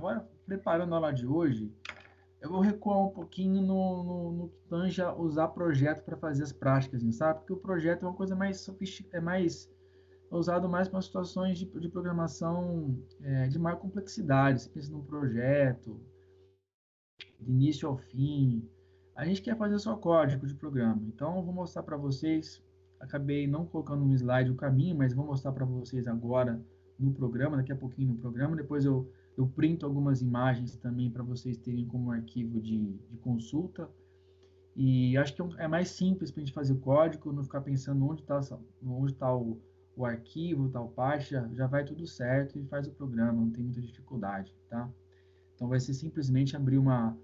Agora, preparando a aula de hoje, eu vou recuar um pouquinho no que tange a usar projeto para fazer as práticas, sabe? Porque o projeto é uma coisa mais sofisticada, é mais usado mais para situações de programação de maior complexidade. Você pensa num projeto, de início ao fim. A gente quer fazer só código de programa. Então, eu vou mostrar para vocês. Acabei não colocando no slide o caminho, mas vou mostrar para vocês agora no programa, daqui a pouquinho no programa. Depois eu printo algumas imagens também para vocês terem como arquivo de consulta. E acho que é mais simples para a gente fazer o código, não ficar pensando onde tá o arquivo, tal parte, já vai tudo certo e faz o programa, não tem muita dificuldade, tá? Então vai ser simplesmente abrir uma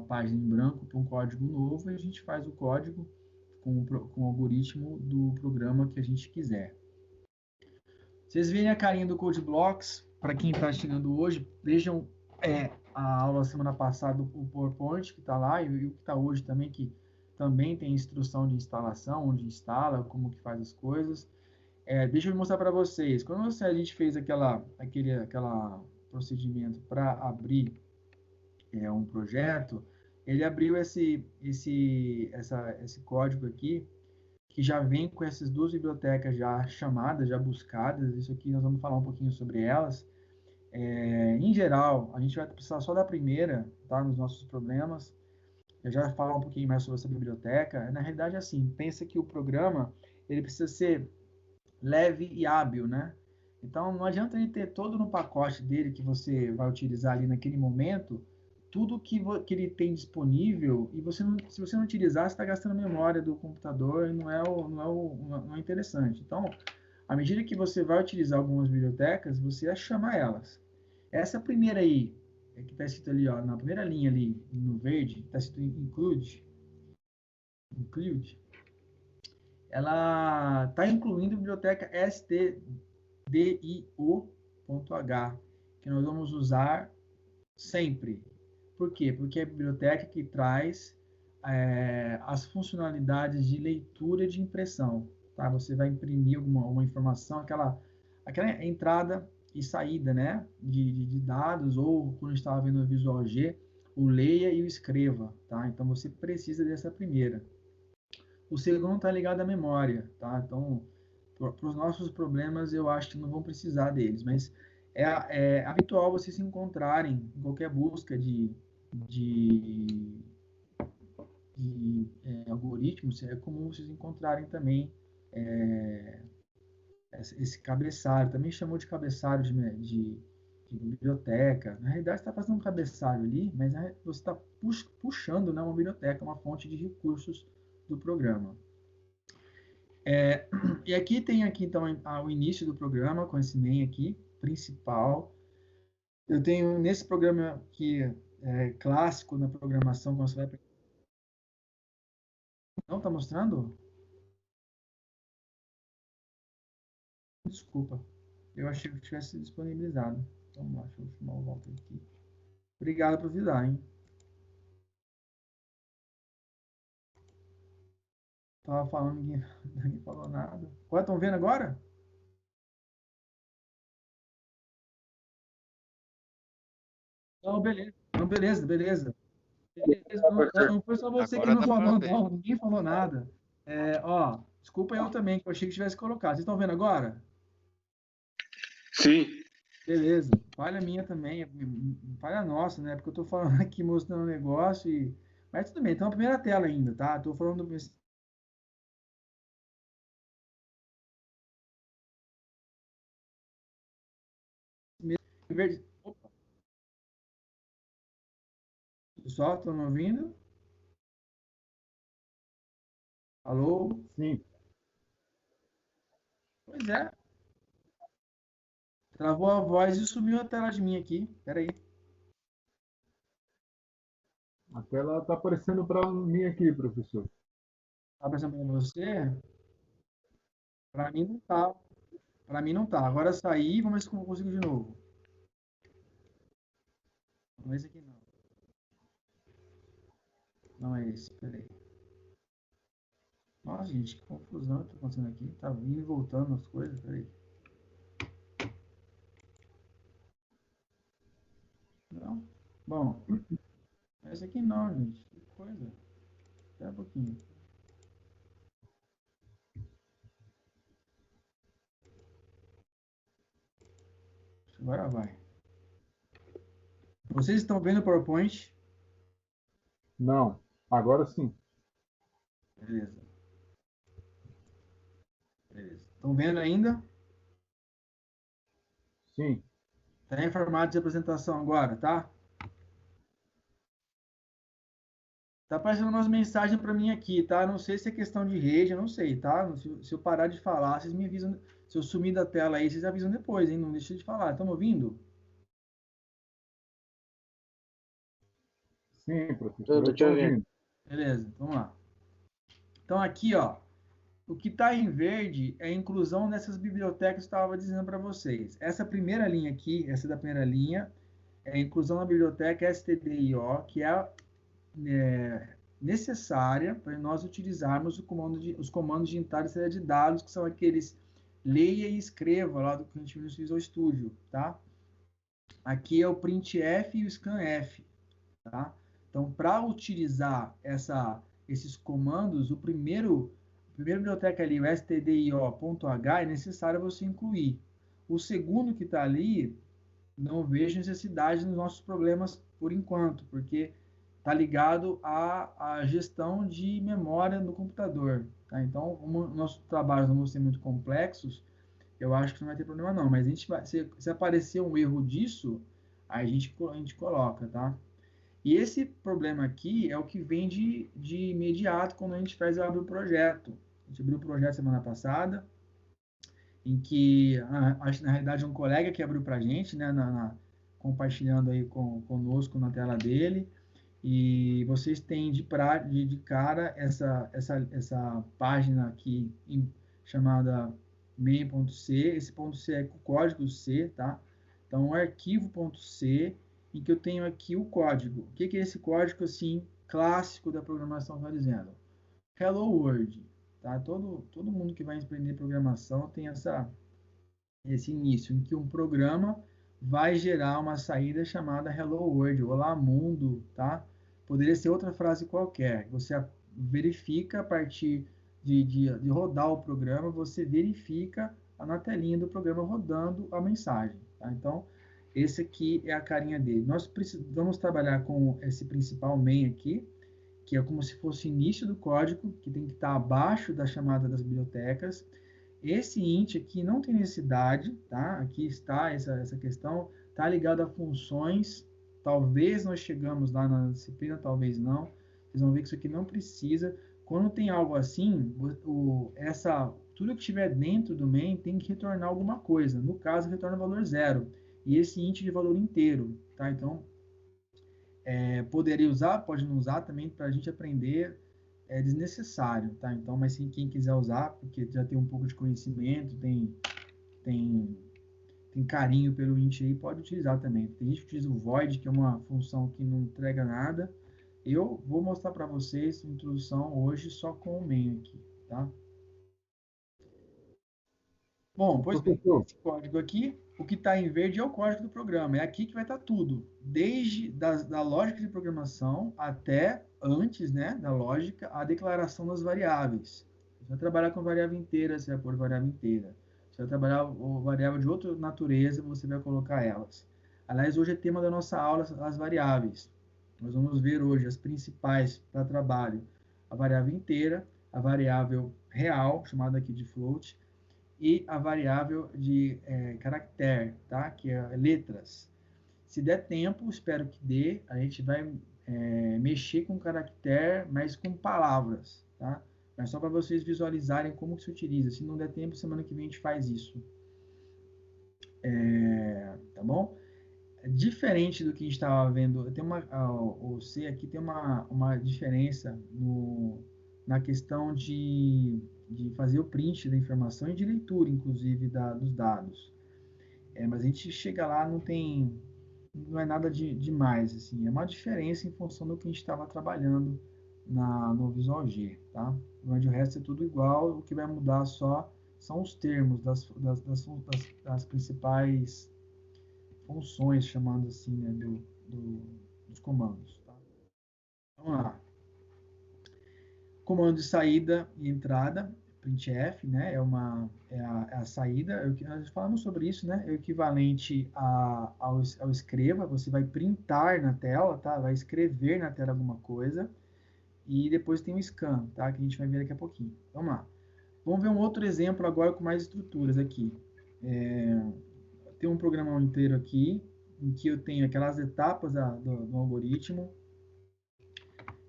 página em branco para um código novo e a gente faz o código com o algoritmo do programa que a gente quiser. Vocês veem a carinha do Code Blocks, para quem está chegando hoje, vejam a aula semana passada, o PowerPoint que está lá, e o que está hoje também, que também tem instrução de instalação, onde instala, como que faz as coisas. Deixa eu mostrar para vocês. Quando a gente fez aquele procedimento para abrir um projeto, ele abriu esse código aqui, que já vem com essas duas bibliotecas já chamadas, já buscadas. Isso aqui nós vamos falar um pouquinho sobre elas. Em geral, a gente vai precisar só da primeira, tá? Nos nossos problemas. Eu já vou falar um pouquinho mais sobre essa biblioteca. Na realidade, é assim, pensa que o programa ele precisa ser leve e hábil, né? Então, não adianta ele ter todo no pacote dele que você vai utilizar ali naquele momento, tudo que ele tem disponível, e se você não utilizar, você está gastando memória do computador e não é interessante. Então, à medida que você vai utilizar algumas bibliotecas, você vai chamar elas. Essa primeira aí, que está escrito ali, ó, na primeira linha ali, no verde, está escrito include, ela está incluindo a biblioteca stdio.h, que nós vamos usar sempre. Por quê? Porque é a biblioteca que traz as funcionalidades de leitura e de impressão. Tá? Você vai imprimir uma informação, aquela entrada e saída, né? de dados, ou quando estava vendo o Visual G, o leia e o escreva. Tá? Então você precisa dessa primeira. O segundo está ligado à memória, tá? Então, para os nossos problemas, eu acho que não vão precisar deles, mas é habitual vocês se encontrarem em qualquer busca de algoritmos, é comum vocês encontrarem também esse cabeçalho, também chamou de cabeçalho de biblioteca. Na realidade, você está fazendo um cabeçalho ali, mas você está puxando, né, uma biblioteca, uma fonte de recursos do programa. E aqui tem então o início do programa com esse main aqui, principal. Eu tenho nesse programa que é clássico na programação, quando você vai... Não está mostrando? Desculpa. Eu achei que tivesse disponibilizado. Vamos lá, deixa eu chamar o Walter aqui. Obrigado por avisar, hein? Tava falando, ninguém falou nada. Ué, estão vendo agora? Não, beleza. Não, beleza, beleza. Beleza. Não foi só você que Agora não dá para falou, ver. não. Ninguém falou nada. Desculpa eu também, que eu achei que tivesse colocado. Vocês estão vendo agora? Sim. Beleza. Falha minha também. Falha nossa, né? Porque eu tô falando aqui, mostrando um negócio e... Mas tudo bem, então a primeira tela ainda, tá? Tô falando do... Opa, pessoal, estão me ouvindo? Alô? Sim. Pois é. Travou a voz e sumiu a tela de mim aqui. Pera aí. A tela está aparecendo para mim aqui, professor. Tá aparecendo pra você? Pra mim não tá. Pra mim não tá. Agora saí, vamos ver se eu consigo de novo. Não é esse aqui não. Não é esse, peraí. Nossa, gente, que confusão que tá acontecendo aqui. Tá vindo e voltando as coisas, peraí. Bom, esse aqui não, gente. Que coisa. Espera um pouquinho. Agora vai. Vocês estão vendo o PowerPoint? Não. Agora sim. Beleza. Beleza. Estão vendo ainda? Sim. Está em formato de apresentação agora, tá? Tá aparecendo umas mensagens para mim aqui, tá? Não sei se é questão de rede, eu não sei, tá? Se eu parar de falar, vocês me avisam. Se eu sumir da tela aí, vocês avisam depois, hein? Não deixe de falar. Estão me ouvindo? Sim, professor. Eu Eu tô te estou ouvindo. ouvindo. Beleza, vamos lá. Então aqui, ó, o que está em verde é a inclusão dessas bibliotecas que eu estava dizendo para vocês. Essa primeira linha aqui, essa da primeira linha, é a inclusão da biblioteca STDIO, que é necessária para nós utilizarmos os comandos de entrada e saída de dados, que são aqueles leia e escreva lá do que a gente viu no Visual Studio, tá? Aqui é o printf e o scanf, tá? Então, para utilizar esses comandos, a primeira biblioteca ali, o stdio.h, é necessário você incluir. O segundo que está ali, não vejo necessidade nos nossos problemas por enquanto, porque está ligado à gestão de memória no computador. Tá? Então, nossos trabalhos não vão ser muito complexos, eu acho que não vai ter problema não, mas se aparecer um erro disso, aí a gente coloca, tá? E esse problema aqui é o que vem de imediato quando a gente abre o projeto. A gente abriu o projeto semana passada, em que, acho que na realidade um colega que abriu para a gente, né, compartilhando aí conosco na tela dele, e vocês têm de cara essa página aqui chamada main.c, esse ponto C é com o código C, tá? Então, o arquivo.c, em que eu tenho aqui o código. O que é esse código, assim, clássico da programação está dizendo? Hello World, tá? Todo mundo que vai aprender programação tem esse início, em que um programa vai gerar uma saída chamada Hello World, Olá Mundo, tá? Poderia ser outra frase qualquer. Você verifica a partir de rodar o programa, você verifica na telinha do programa rodando a mensagem, tá? Então, esse aqui é a carinha dele. Nós vamos trabalhar com esse principal main aqui, que é como se fosse o início do código, que tem que estar abaixo da chamada das bibliotecas. Esse int aqui não tem necessidade, tá? Aqui está essa questão, está ligado a funções. Talvez nós chegamos lá na disciplina, talvez não. Vocês vão ver que isso aqui não precisa. Quando tem algo assim, tudo que estiver dentro do main tem que retornar alguma coisa. No caso, retorna valor zero. E esse int de valor inteiro, tá? Então, poderia usar, pode não usar também para a gente aprender, é desnecessário, tá? Então, mas sim, quem quiser usar, porque já tem um pouco de conhecimento, tem, tem carinho pelo int aí, pode utilizar também. Tem gente que utiliza o void, que é uma função que não entrega nada. Eu vou mostrar para vocês a introdução hoje só com o main aqui, tá? Bom, pois bem, Professor, esse código aqui, o que está em verde é o código do programa. É aqui que vai estar tudo, desde da lógica de programação até antes, né, da lógica, a declaração das variáveis. Você vai trabalhar com variável inteira, você vai pôr variável inteira. Você vai trabalhar com variável de outra natureza, você vai colocar elas. Aliás, hoje é tema da nossa aula, as variáveis. Nós vamos ver hoje as principais para trabalho. A variável inteira, a variável real, chamada aqui de float, e a variável de caractere, tá? Que é letras. Se der tempo, espero que dê, a gente vai mexer com caractere, mas com palavras, tá? Mas só para vocês visualizarem como que se utiliza. Se não der tempo, semana que vem a gente faz isso. Tá bom? Diferente do que a gente estava vendo, o C aqui tem uma diferença na questão de fazer o print da informação e de leitura, inclusive, dos dados. Mas a gente chega lá, não é nada demais, assim, é uma diferença em função do que a gente estava trabalhando no Visual G, tá? Mas o resto é tudo igual, o que vai mudar só são os termos das principais funções, chamando assim, né, os comandos. Tá? Vamos lá. Comando de saída e entrada, printf, né? É a saída. Nós falamos sobre isso, né? É o equivalente ao escreva. Você vai printar na tela, tá? Vai escrever na tela alguma coisa. E depois tem o scan, tá? Que a gente vai ver daqui a pouquinho. Vamos lá. Vamos ver um outro exemplo agora com mais estruturas aqui. Tem um programa inteiro aqui, em que eu tenho aquelas etapas do algoritmo.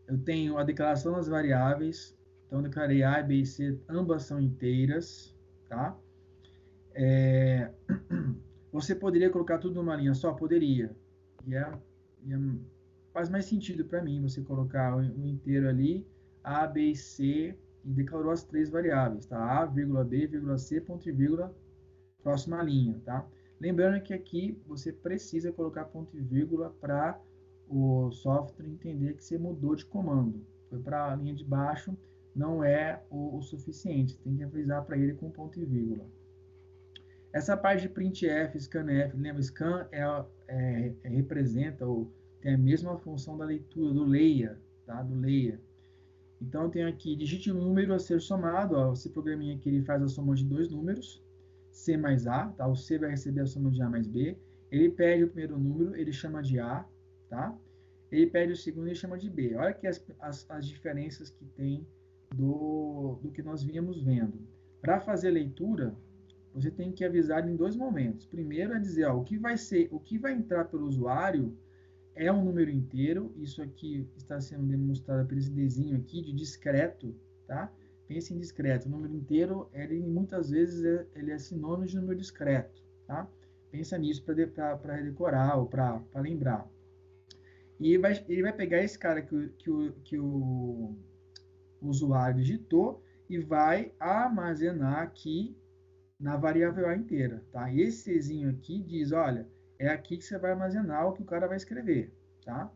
Eu tenho a declaração das variáveis. Então, eu declarei A, B e C, ambas são inteiras, tá? Você poderia colocar tudo numa linha só? Poderia. Faz mais sentido para mim você colocar o inteiro ali, A, B e C, e declarou as três variáveis, tá? A, vírgula, B, vírgula, C, ponto e vírgula, próxima linha, tá? Lembrando que aqui você precisa colocar ponto e vírgula para o software entender que você mudou de comando. Foi para a linha de baixo, não é o suficiente. Você tem que avisar para ele com ponto e vírgula. Essa parte de printf, scanf, lembra? Scan representa ou tem a mesma função da leitura, do leia, tá? Do leia. Então, eu tenho aqui, digite o número a ser somado, ó, esse programinha aqui ele faz a soma de dois números, C mais A, tá? O C vai receber a soma de A mais B, ele pede o primeiro número, ele chama de A, tá? Ele pede o segundo, ele chama de B. Olha aqui as diferenças que tem do que nós vínhamos vendo. Para fazer a leitura, você tem que avisar em dois momentos. Primeiro é dizer, ó, o que vai entrar pelo usuário é um número inteiro. Isso aqui está sendo demonstrado por esse desenho aqui de discreto, tá? Pense em discreto. O número inteiro, ele muitas vezes ele é sinônimo de número discreto, tá? Pensa nisso para decorar ou para lembrar. E ele vai pegar esse cara que o usuário digitou e vai armazenar aqui na variável A inteira, tá? E esse Czinho aqui diz, olha, é aqui que você vai armazenar o que o cara vai escrever, tá?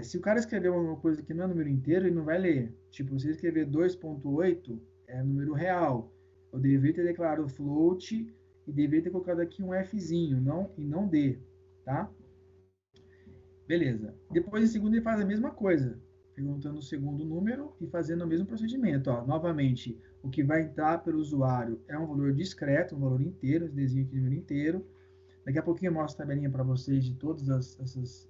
Se o cara escrever uma coisa que não é número inteiro, ele não vai ler. Tipo, se escrever 2.8, é número real. Eu deveria ter declarado float e deveria ter colocado aqui um Fzinho, e não D, tá? Beleza. Depois, em segundo, ele faz a mesma coisa, perguntando o segundo número e fazendo o mesmo procedimento. Ó, novamente, o que vai entrar pelo usuário é um valor discreto, um valor inteiro, esse desenho aqui de número inteiro. Daqui a pouquinho eu mostro a tabelinha para vocês de todas essas...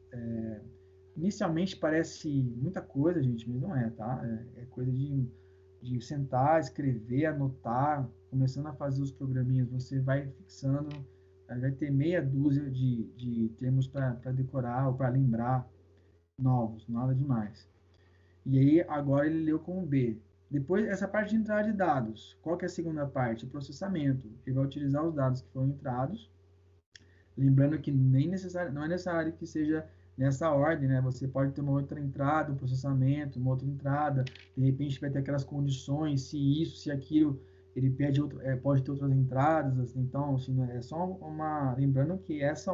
Inicialmente parece muita coisa, gente, mas não é, tá? É coisa de sentar, escrever, anotar, começando a fazer os programinhas, você vai fixando, vai ter meia dúzia de termos para decorar ou para lembrar novos, nada demais. E aí, agora ele leu como B. Depois, essa parte de entrada de dados. Qual que é a segunda parte? O processamento. Ele vai utilizar os dados que foram entrados. Lembrando que não é necessário que seja nessa ordem, né? Você pode ter uma outra entrada, um processamento, uma outra entrada. De repente, vai ter aquelas condições, se isso, se aquilo. Ele pode ter outras entradas. Assim, então, assim, é só uma... Lembrando que essa é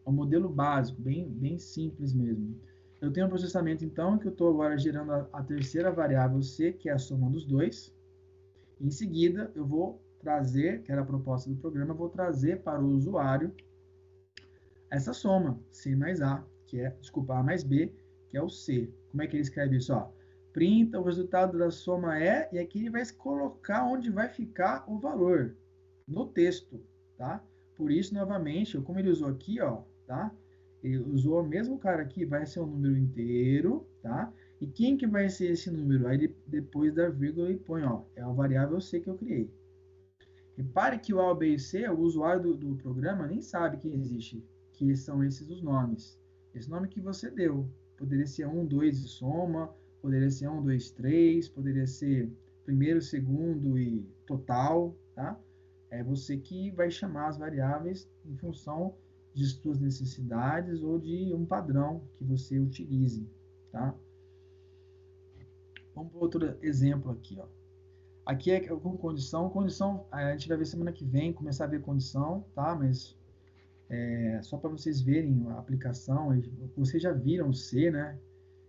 um modelo básico, bem simples mesmo. Eu tenho um processamento, então, que eu estou agora gerando a terceira variável C, que é a soma dos dois. Em seguida, eu vou trazer, que era a proposta do programa, eu vou trazer para o usuário essa soma, C mais A, A mais B, que é o C. Como é que ele escreve isso? Ó, printa o resultado da soma e aqui ele vai colocar onde vai ficar o valor, no texto, tá? Por isso, novamente, como ele usou aqui, ó, tá? Ele usou o mesmo cara aqui, vai ser um número inteiro, tá? E quem que vai ser esse número? Aí depois da vírgula ele põe, ó, é a variável C que eu criei. Repare que o A, B e C, o usuário do programa nem sabe que existe, que são esses os nomes. Esse nome que você deu. Poderia ser 1, 2 e soma, poderia ser 1, 2, 3, poderia ser primeiro, segundo e total, tá? É você que vai chamar as variáveis em função de suas necessidades ou de um padrão que você utilize, tá? Vamos para outro exemplo aqui, ó. Aqui é com condição. Condição, a gente vai ver semana que vem, começar a ver condição, tá? Mas só para vocês verem a aplicação, vocês já viram C, né?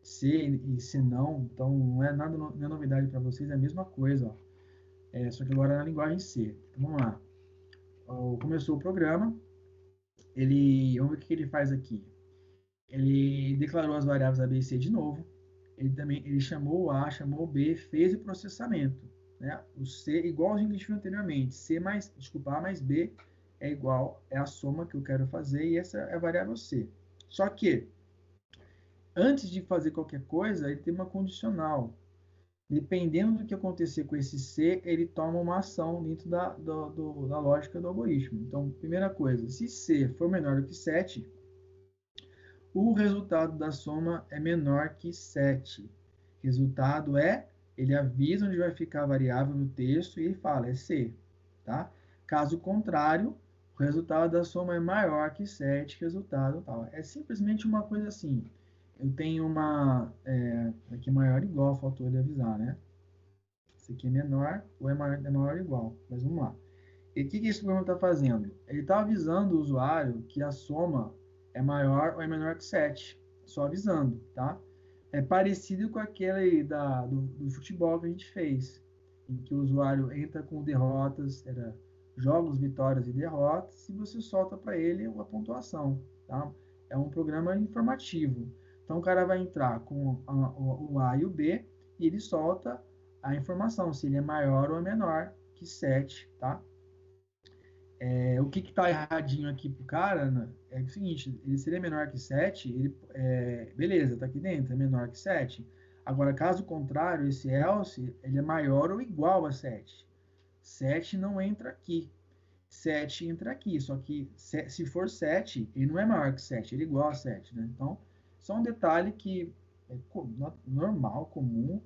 C e C não, então não é nada, não é novidade para vocês, é a mesma coisa, ó. Só que agora é na linguagem C. Então, vamos lá. Começou o programa, vamos ver o que ele faz aqui. ele declarou as variáveis A, B e C de novo. Ele chamou o A, chamou o B, fez o processamento. Né? O C, igual a gente viu anteriormente, A mais B é igual, é a soma que eu quero fazer, e essa é a variável C. Só que, antes de fazer qualquer coisa, ele tem uma condicional. Dependendo do que acontecer com esse C, ele toma uma ação dentro da lógica do algoritmo. Então, primeira coisa, se C for menor do que 7, o resultado da soma é menor que 7. Resultado é, ele avisa onde vai ficar a variável no texto e ele fala, é C. Tá? Caso contrário, o resultado da soma é maior que 7, resultado tal. É simplesmente uma coisa assim. Eu tenho aqui maior ou igual, faltou ele avisar, né? Esse aqui é menor ou é maior ou igual. Mas vamos lá. E o que esse programa está fazendo? Ele está avisando o usuário que a soma é maior ou é menor que 7. Só avisando, tá? É parecido com aquele do futebol que a gente fez, em que o usuário entra com derrotas, era jogos, vitórias e derrotas, e você solta para ele uma pontuação, tá? É um programa informativo. Então o cara vai entrar com o A e o B e ele solta a informação, se ele é maior ou é menor que 7, tá? O que está erradinho aqui pro cara, né, é o seguinte, ele seria menor que 7, beleza, tá aqui dentro, é menor que 7. Agora, caso contrário, esse else, ele é maior ou igual a 7. 7 não entra aqui. 7 entra aqui, só que se for 7, ele não é maior que 7, ele é igual a 7, né? Então, só um detalhe que é normal, comum,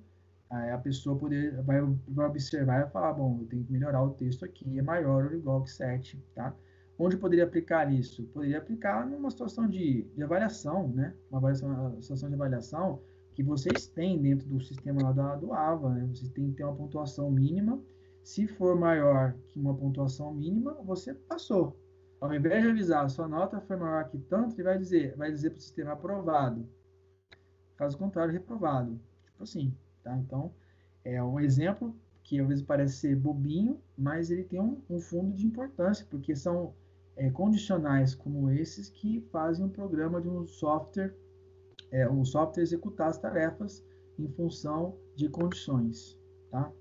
a pessoa vai observar e vai falar, bom, eu tenho que melhorar o texto aqui, é maior ou igual que 7, tá? Onde poderia aplicar isso? Poderia aplicar numa situação de avaliação, né? Uma situação de avaliação que vocês têm dentro do sistema lá do AVA, né? Vocês têm que ter uma pontuação mínima. Se for maior que uma pontuação mínima, você passou. Ao invés de avisar, sua nota foi maior que tanto, ele vai dizer para o sistema aprovado. Caso contrário, reprovado. Tipo assim, tá? Então, é um exemplo que às vezes parece ser bobinho, mas ele tem um fundo de importância, porque são condicionais como esses que fazem um programa de um software executar as tarefas em função de condições, tá?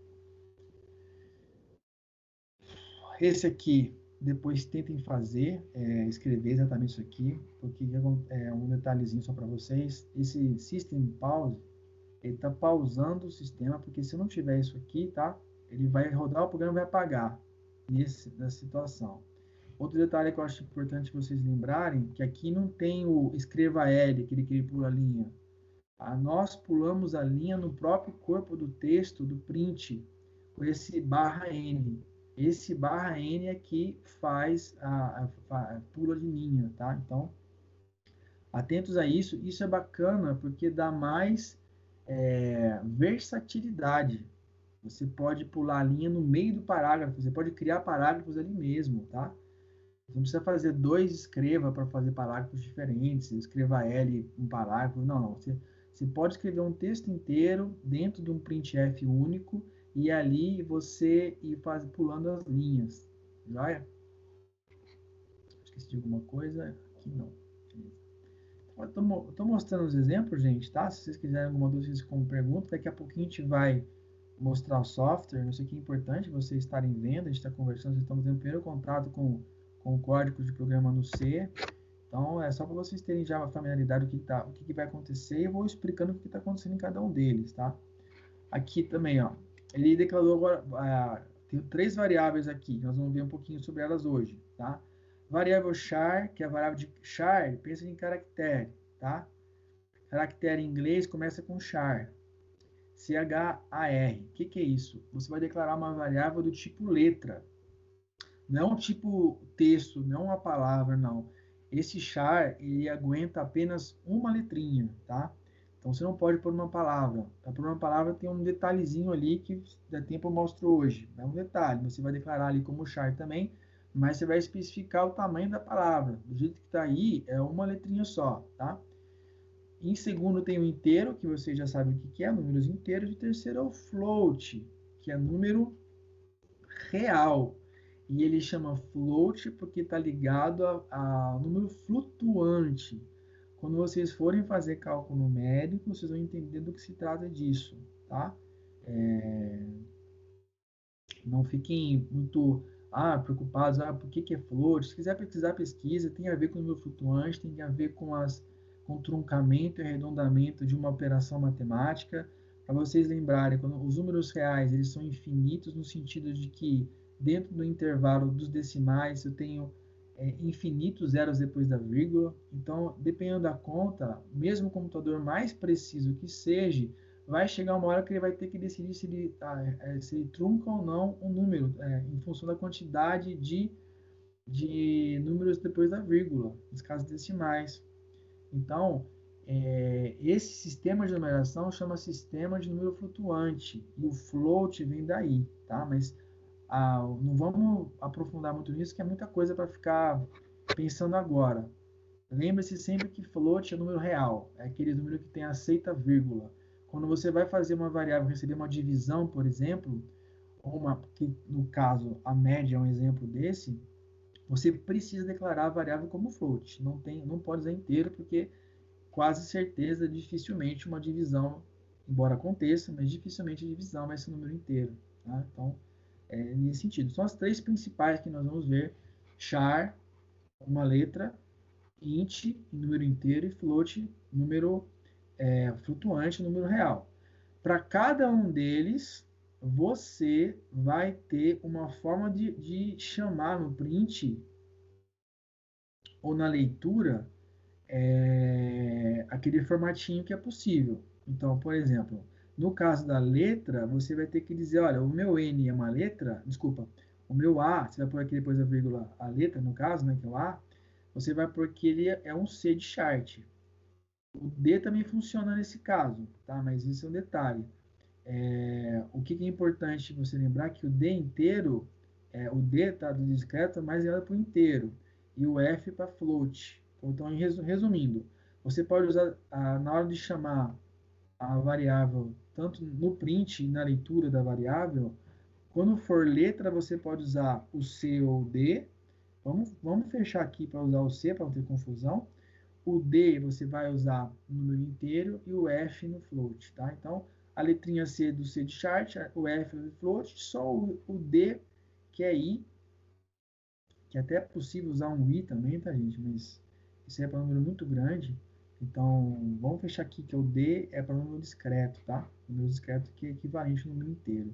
Esse aqui, depois tentem fazer, escrever exatamente isso aqui, porque é um detalhezinho só para vocês. Esse System Pause, ele está pausando o sistema, porque se não tiver isso aqui, tá? Ele vai rodar o programa e vai apagar nessa situação. Outro detalhe que eu acho importante vocês lembrarem, que aqui não tem o escreva L, aquele que ele pula a linha. Nós pulamos a linha no próprio corpo do texto, do print, com esse /N. Esse /N aqui faz a pula de linha, tá? Então, atentos a isso. Isso é bacana porque dá mais versatilidade. Você pode pular a linha no meio do parágrafo, você pode criar parágrafos ali mesmo, tá? Você não precisa fazer 2 escreva para fazer parágrafos diferentes, escreva L um parágrafo, não. Você pode escrever um texto inteiro dentro de um printf único e ali você ir pulando as linhas, joia? Esqueci de alguma coisa? Aqui não. Estou mostrando os exemplos, gente, tá? Se vocês quiserem alguma dúvida, vocês como pergunta, daqui a pouquinho a gente vai mostrar o software. Isso aqui é importante vocês estarem vendo, a gente está conversando, vocês estão tendo o primeiro contato com o código de programa no C. Então, é só para vocês terem já uma familiaridade do que vai acontecer, e eu vou explicando o que está acontecendo em cada um deles, tá? Aqui também, ó, ele declarou agora, tem 3 variáveis aqui, nós vamos ver um pouquinho sobre elas hoje, tá? Variável char, que é a variável de char, pensa em caractere, tá? Caractere em inglês começa com char. C-H-A-R. O que é isso? Você vai declarar uma variável do tipo letra. Não é um tipo texto, não é uma palavra, não. Esse char, ele aguenta apenas uma letrinha, tá? Então, você não pode pôr uma palavra. Para pôr uma palavra, tem um detalhezinho ali que dá tempo eu mostro hoje. É um detalhe. Você vai declarar ali como char também, mas você vai especificar o tamanho da palavra. Do jeito que está aí, é uma letrinha só, tá? Em segundo tem o inteiro, que você já sabe o que é, números inteiros. E terceiro é o float, que é número real. E ele chama float porque está ligado a número flutuante. Quando vocês forem fazer cálculo numérico, vocês vão entender do que se trata disso, tá? Não fiquem muito preocupados, por que é float? Se quiser pesquisar, pesquisa, tem a ver com o número flutuante, tem a ver com o truncamento e arredondamento de uma operação matemática. Para vocês lembrarem, quando os números reais eles são infinitos no sentido de que dentro do intervalo dos decimais eu tenho infinitos zeros depois da vírgula. Então, dependendo da conta, mesmo o computador mais preciso que seja, vai chegar uma hora que ele vai ter que decidir se ele trunca ou não um número, em função da quantidade de números depois da vírgula, nos casos decimais. Então, esse sistema de numeração chama sistema de número flutuante, e o float vem daí, tá? Mas não vamos aprofundar muito nisso, que é muita coisa para ficar pensando agora. Lembre-se sempre que float é número real, é aquele número que tem aceita vírgula. Quando você vai fazer uma variável receber uma divisão, por exemplo, que no caso a média é um exemplo desse, você precisa declarar a variável como float. Não pode usar inteiro, porque quase certeza, dificilmente uma divisão, embora aconteça, mas dificilmente a divisão vai ser um número inteiro. Tá? Então, nesse sentido. São as três principais que nós vamos ver: char, uma letra, int, número inteiro, e float, número flutuante, número real. Para cada um deles, você vai ter uma forma de chamar no print ou na leitura aquele formatinho que é possível. Então, por exemplo, no caso da letra, você vai ter que dizer, olha, o meu N é uma letra, desculpa, o meu A, você vai pôr aqui depois da vírgula a letra, no caso, né, que é o A, você vai pôr que ele é um C de chart. O D também funciona nesse caso, tá? Mas isso é um detalhe. O que é importante você lembrar que o D inteiro, o D tá do discreto, mas é para o inteiro, e o F para float. Então, resumindo, você pode usar, na hora de chamar a variável, tanto no print e na leitura da variável, quando for letra, você pode usar o C ou o D. Vamos fechar aqui para usar o C, para não ter confusão. O D você vai usar no número inteiro e o F no float, tá? Então, a letrinha C do C de chart, o F no float, só o D, que é I, que até é possível usar um I também, tá, gente? Mas isso é para um número muito grande. Então, vamos fechar aqui que o D é para um número discreto, tá? Número discreto que é equivalente ao número inteiro.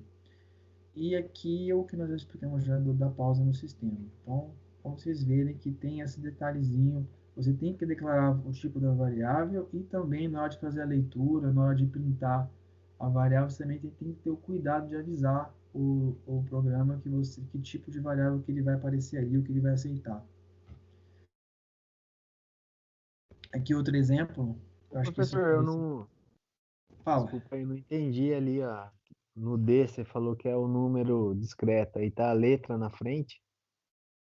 E aqui é o que nós já explicamos já da pausa no sistema. Então, como vocês verem que tem esse detalhezinho, você tem que declarar o tipo da variável e também na hora de fazer a leitura, na hora de printar a variável, você também tem que ter o cuidado de avisar o programa que tipo de variável que ele vai aparecer ali, o que ele vai aceitar. Aqui outro exemplo. Eu acho Professor, eu não. Fala. Desculpa, eu não entendi ali, ó. No D você falou que é o número discreto, aí tá a letra na frente.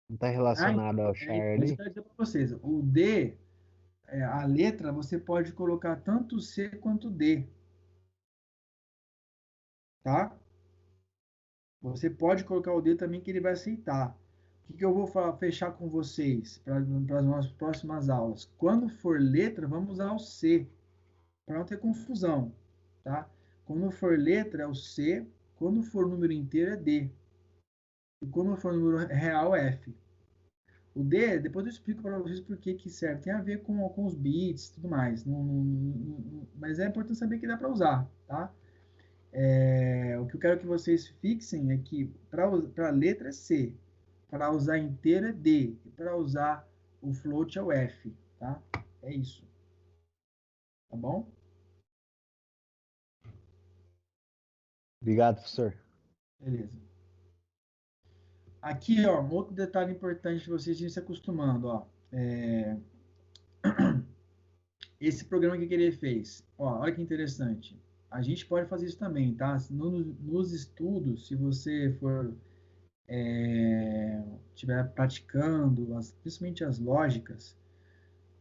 Não tá relacionado ao char ali? Isso que eu dizer para vocês. O D, a letra, você pode colocar tanto C quanto D. Tá? Você pode colocar o D também que ele vai aceitar. O que eu vou fechar com vocês para as nossas próximas aulas? Quando for letra, vamos usar o C, para não ter confusão. Tá? Quando for letra, é o C. Quando for número inteiro, é D. E quando for número real, é F. O D, depois eu explico para vocês por que serve. Tem a ver com os bits e tudo mais. Mas é importante saber que dá para usar, tá? O que eu quero que vocês fixem é que para a letra é C, para usar inteira é D, e para usar o float é o F, tá? É isso. Tá bom? Obrigado, professor. Beleza. Aqui, ó, um outro detalhe importante que vocês irem se acostumando, ó. Esse programa que ele fez, ó, olha que interessante. A gente pode fazer isso também, tá? Nos estudos, se você for estiver praticando, principalmente as lógicas,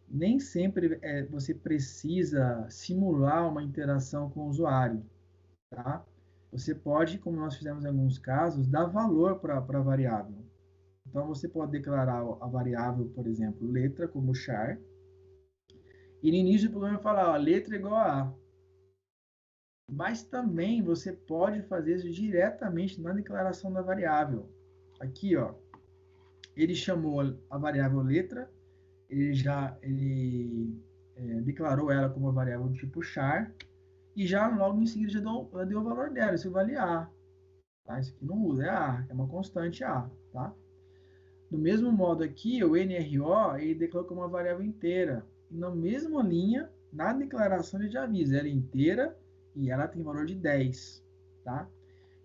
nem sempre você precisa simular uma interação com o usuário, tá? Você pode, como nós fizemos em alguns casos, dar valor para a variável. Então, você pode declarar a variável, por exemplo, letra como char, E no início do programa fala, ó, letra igual a A. Mas também você pode fazer isso diretamente na declaração da variável. Aqui, ó, ele chamou a variável letra, ele declarou ela como uma variável do tipo char, e já logo em seguida já deu o valor dela, isso vale A. Tá? Isso aqui não muda, é A, é uma constante A. Tá? Do mesmo modo aqui, o NRO, ele declarou como uma variável inteira. E na mesma linha, na declaração ele já avisa, ela é inteira e ela tem valor de 10. Tá?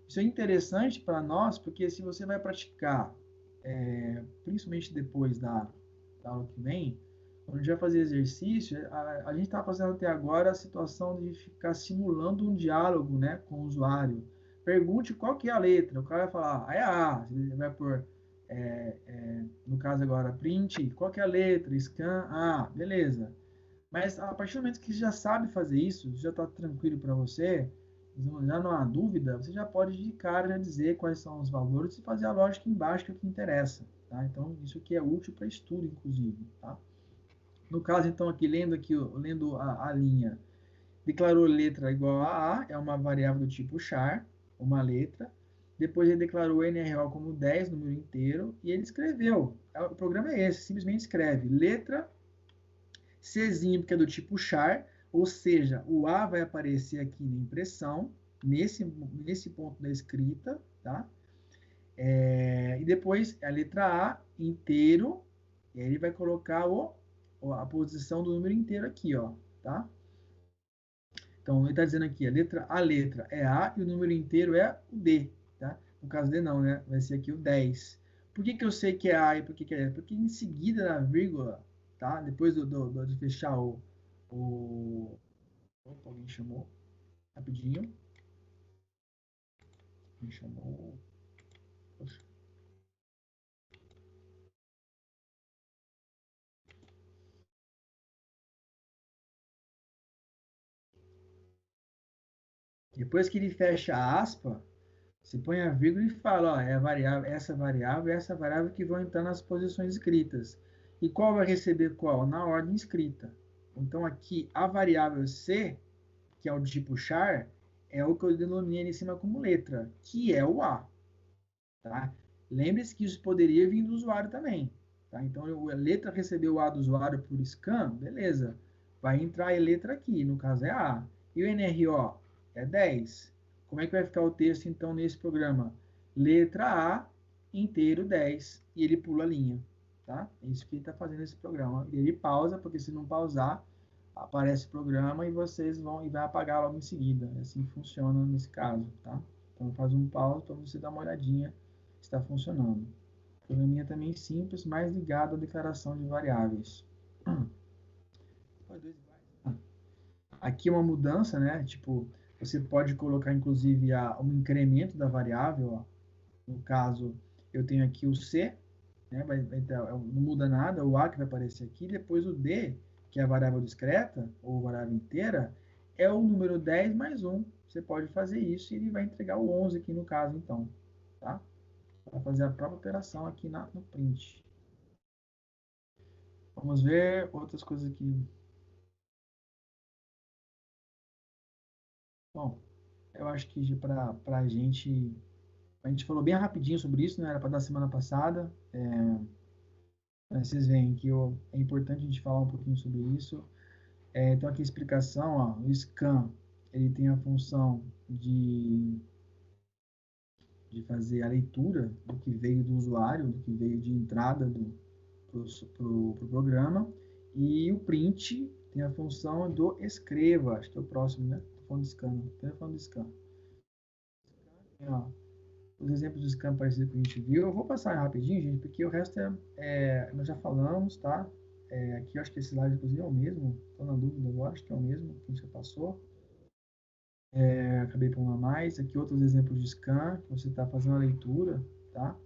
Isso é interessante para nós, porque se você vai praticar, principalmente depois da aula que vem, quando a gente vai fazer exercício, a gente está fazendo até agora a situação de ficar simulando um diálogo, né, com o usuário. Pergunte qual que é a letra, o cara vai falar, é A, você vai pôr, no caso agora, print, qual que é a letra, scan, A, beleza. Mas a partir do momento que você já sabe fazer isso, já está tranquilo para você, já não há dúvida, você já pode de cara já dizer quais são os valores e fazer a lógica embaixo, que é o que interessa. Tá? Então, isso aqui é útil para estudo, inclusive. Tá? No caso, então, aqui, lendo a linha, declarou letra igual a A, é uma variável do tipo char, uma letra. Depois ele declarou NRO como 10, número inteiro, e ele escreveu. O programa é esse, simplesmente escreve letra Czinho, porque é do tipo char, ou seja, o A vai aparecer aqui na impressão, nesse ponto da escrita, tá? E depois a letra A inteiro, e aí ele vai colocar a posição do número inteiro aqui, ó, tá? Então, ele está dizendo aqui, a letra é A e o número inteiro é o D, tá? No caso D não, né? Vai ser aqui o 10. Por que eu sei que é A e por que é D? Porque em seguida da vírgula, tá? Depois de fechar Opa, alguém chamou. Rapidinho. Me chamou. Poxa. Depois que ele fecha a aspa, você põe a vírgula e fala, ó, é a variável, essa variável que vão entrar nas posições escritas. E qual vai receber qual? Na ordem escrita. Então aqui a variável C, que é o tipo char, é o que eu denominei ali em cima como letra, que é o A. Tá? Lembre-se que isso poderia vir do usuário também. Tá? Então, a letra recebeu o A do usuário por scan, beleza. Vai entrar a letra aqui, no caso é A. E o NRO é 10. Como é que vai ficar o texto, então, nesse programa? Letra A, inteiro 10. E ele pula a linha. Tá? É isso que ele está fazendo nesse programa. Ele pausa, porque se não pausar, aparece o programa e vocês vai apagar logo em seguida. É assim que funciona nesse caso. Tá? Então, faz um pause para você dar uma olhadinha está funcionando. O programinha também simples, mais ligado à declaração de variáveis. Aqui uma mudança, né? Tipo, você pode colocar inclusive um incremento da variável. Ó. No caso, eu tenho aqui o C, né? Não muda nada, o A que vai aparecer aqui, depois o D, que é a variável discreta, ou variável inteira, é o número 10 mais 1. Você pode fazer isso e ele vai entregar o 11 aqui no caso, então. Tá? Para fazer a própria operação aqui no print. Vamos ver outras coisas aqui. Bom, eu acho que para a gente falou bem rapidinho sobre isso, né? Era para dar semana passada. Vocês veem que é importante a gente falar um pouquinho sobre isso. Então aqui a explicação, ó, o scan, ele tem a função de fazer a leitura do que veio do usuário, do que veio de entrada pro programa, e o print tem a função do escreva, acho que é o próximo, né? Estou falando de scan. Ó, os exemplos de scan parecidos que a gente viu, eu vou passar rapidinho, gente, porque o resto nós já falamos, tá? Aqui eu acho que esse slide, inclusive, é o mesmo, estou na dúvida agora, acho que é o mesmo que a gente já passou. Acabei pondo a mais. Aqui outros exemplos de scan, que você está fazendo a leitura, tá?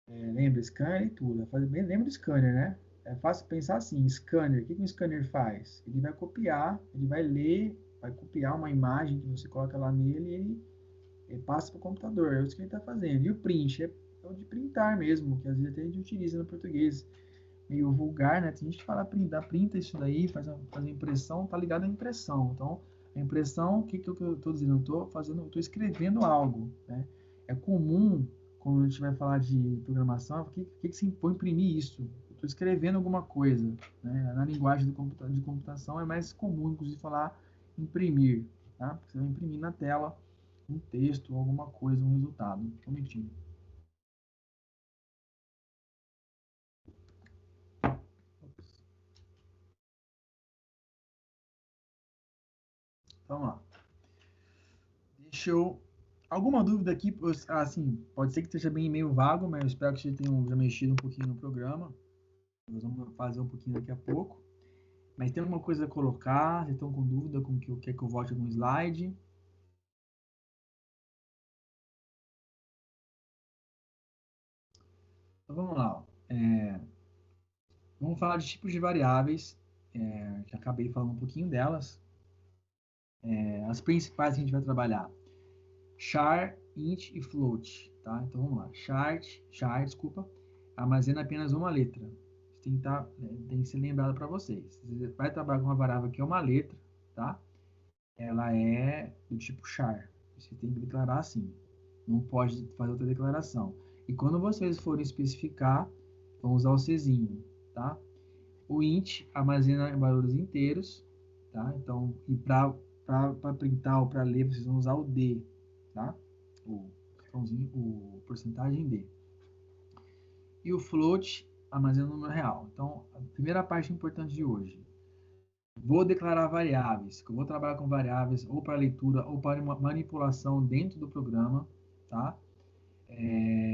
Lembra, scan é leitura. Lembra do scanner, né? É fácil pensar assim, scanner, o que um scanner faz? Ele vai copiar, ele vai ler, vai copiar uma imagem que você coloca lá nele e ele passa para o computador. É isso que ele está fazendo. E o print é o de printar mesmo, que às vezes até a gente utiliza no português. meio vulgar, né? Tem gente que fala printa isso daí, faz a impressão, tá ligado à impressão. Então, a impressão, o que eu estou dizendo? Eu estou escrevendo algo, né? É comum, quando a gente vai falar de programação, o que se impõe imprimir isso? Eu estou escrevendo alguma coisa, né? Na linguagem de computação é mais comum, inclusive, falar imprimir, tá? Porque você vai imprimir na tela um texto, alguma coisa, um resultado. Um momentinho. Vamos lá. Deixa eu. Alguma dúvida aqui? Assim, pode ser que esteja bem meio vago, mas eu espero que vocês tenham já mexido um pouquinho no programa. Nós vamos fazer um pouquinho daqui a pouco. Mas tem alguma coisa a colocar? Vocês estão com dúvida com que eu quer que eu volte algum slide? Então vamos lá. Vamos falar de tipos de variáveis. Já acabei falando um pouquinho delas. As principais que a gente vai trabalhar. Char, int e float, tá? Então vamos lá. Char, desculpa, armazena apenas uma letra. Tem que ser lembrado para vocês. Você vai trabalhar com uma variável que é uma letra, tá? Ela é do tipo char. Você tem que declarar assim. Não pode fazer outra declaração. E quando vocês forem especificar, vão usar o Czinho, tá? O int armazena valores inteiros, tá? Então, e para printar ou para ler, vocês vão usar o D, tá? O porcentagem D. E o float armazena o número real. Então, a primeira parte importante de hoje. Vou declarar variáveis, que eu vou trabalhar com variáveis ou para leitura ou para manipulação dentro do programa, tá?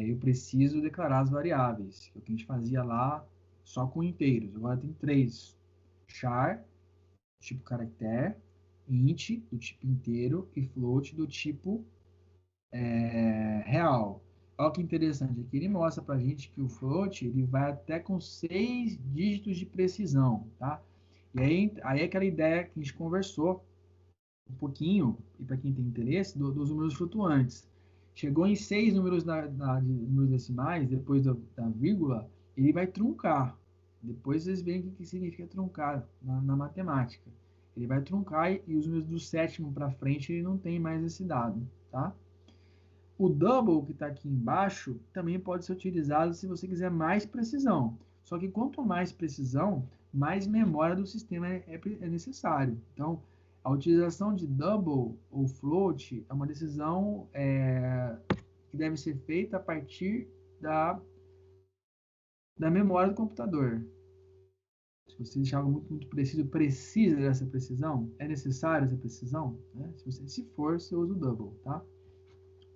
Eu preciso declarar as variáveis, que é o que a gente fazia lá só com inteiros. Agora tem 3. Char, tipo caractere, int, do tipo inteiro, e float, do tipo real. Olha que interessante, aqui ele mostra para a gente que o float ele vai até com 6 dígitos de precisão, tá? E aí é aquela ideia que a gente conversou um pouquinho, e para quem tem interesse, dos números flutuantes. Chegou em 6 números, números decimais, depois da vírgula, ele vai truncar. Depois vocês veem o que significa truncar na matemática. Ele vai truncar e os números do sétimo para frente ele não tem mais esse dado, tá? O double que está aqui embaixo também pode ser utilizado se você quiser mais precisão. Só que quanto mais precisão, mais memória do sistema é necessário. Então, a utilização de double ou float é uma decisão que deve ser feita a partir da memória do computador. Se você deixar algo muito, muito preciso, precisa dessa precisão? É necessário essa precisão? Né? Se for, você usa o double, tá?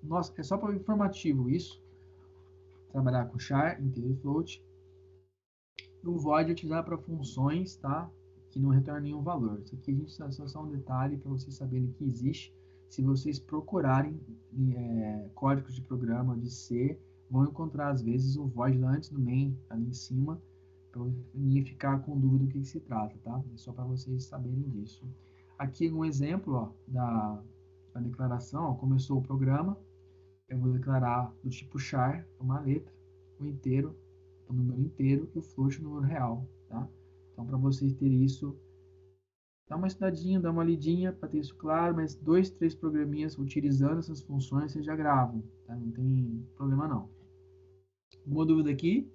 Nossa, é só para o informativo isso. Trabalhar com char, inteiro e float. E o void é utilizar para funções, tá? Que não retornam nenhum valor. Isso aqui a gente só um detalhe para vocês saberem que existe. Se vocês procurarem códigos de programa de C, vão encontrar às vezes o void lá antes do main, ali em cima, para ninguém ficar com dúvida do que se trata, tá? É só para vocês saberem disso. Aqui um exemplo ó, da declaração, ó, começou o programa, eu vou declarar do tipo char, uma letra, o inteiro, o número inteiro e o float, o número real, tá? Então, para vocês terem isso, dá uma estudadinha, dá uma lidinha para ter isso claro, mas 2, 3 programinhas utilizando essas funções, vocês já gravam, tá? Não tem problema não. Alguma dúvida aqui?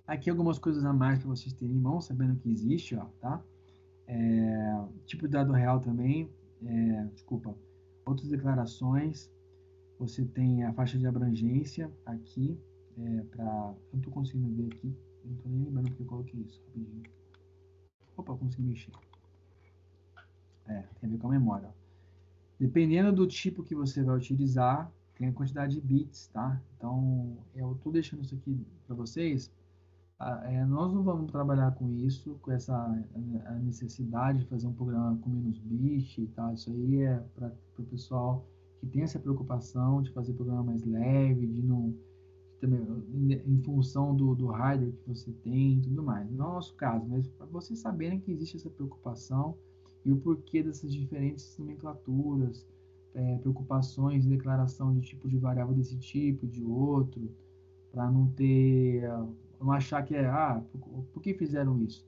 Aqui algumas coisas a mais para vocês terem em mão, sabendo que existe, ó, tá? Tipo de dado real também, desculpa, outras declarações, você tem a faixa de abrangência aqui, para, eu não estou conseguindo ver aqui, eu não estou nem lembrando porque eu coloquei isso, rapidinho. Opa, consegui mexer. Tem a ver com a memória, ó. Dependendo do tipo que você vai utilizar, tem a quantidade de bits, tá? Então, eu estou deixando isso aqui para vocês. Nós não vamos trabalhar com isso, com essa a necessidade de fazer um programa com menos bits e tal. Isso aí é para o pessoal que tem essa preocupação de fazer programa mais leve, de não também em função do hardware que você tem e tudo mais. Não é o nosso caso, mas para vocês saberem que existe essa preocupação e o porquê dessas diferentes nomenclaturas, preocupações de declaração de tipo de variável desse tipo, de outro, para não ter, não achar que por que fizeram isso?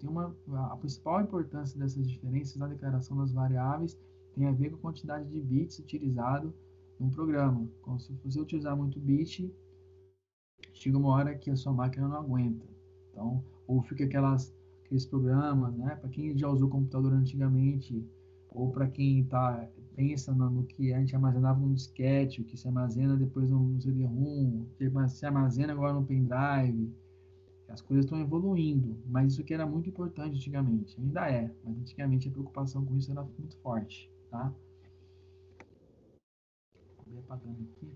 A principal importância dessas diferenças na declaração das variáveis tem a ver com a quantidade de bits utilizado num programa. Então, se você utilizar muito bit, chega uma hora que a sua máquina não aguenta. Então, ou fica aqueles programas, né? Para quem já usou computador antigamente, ou para quem pensa no que a gente armazenava num disquete, o que se armazena depois no CD-ROM, que se armazena agora no pendrive. As coisas estão evoluindo, mas isso aqui era muito importante antigamente. Ainda é, mas antigamente a preocupação com isso era muito forte, tá? Vou apagando aqui.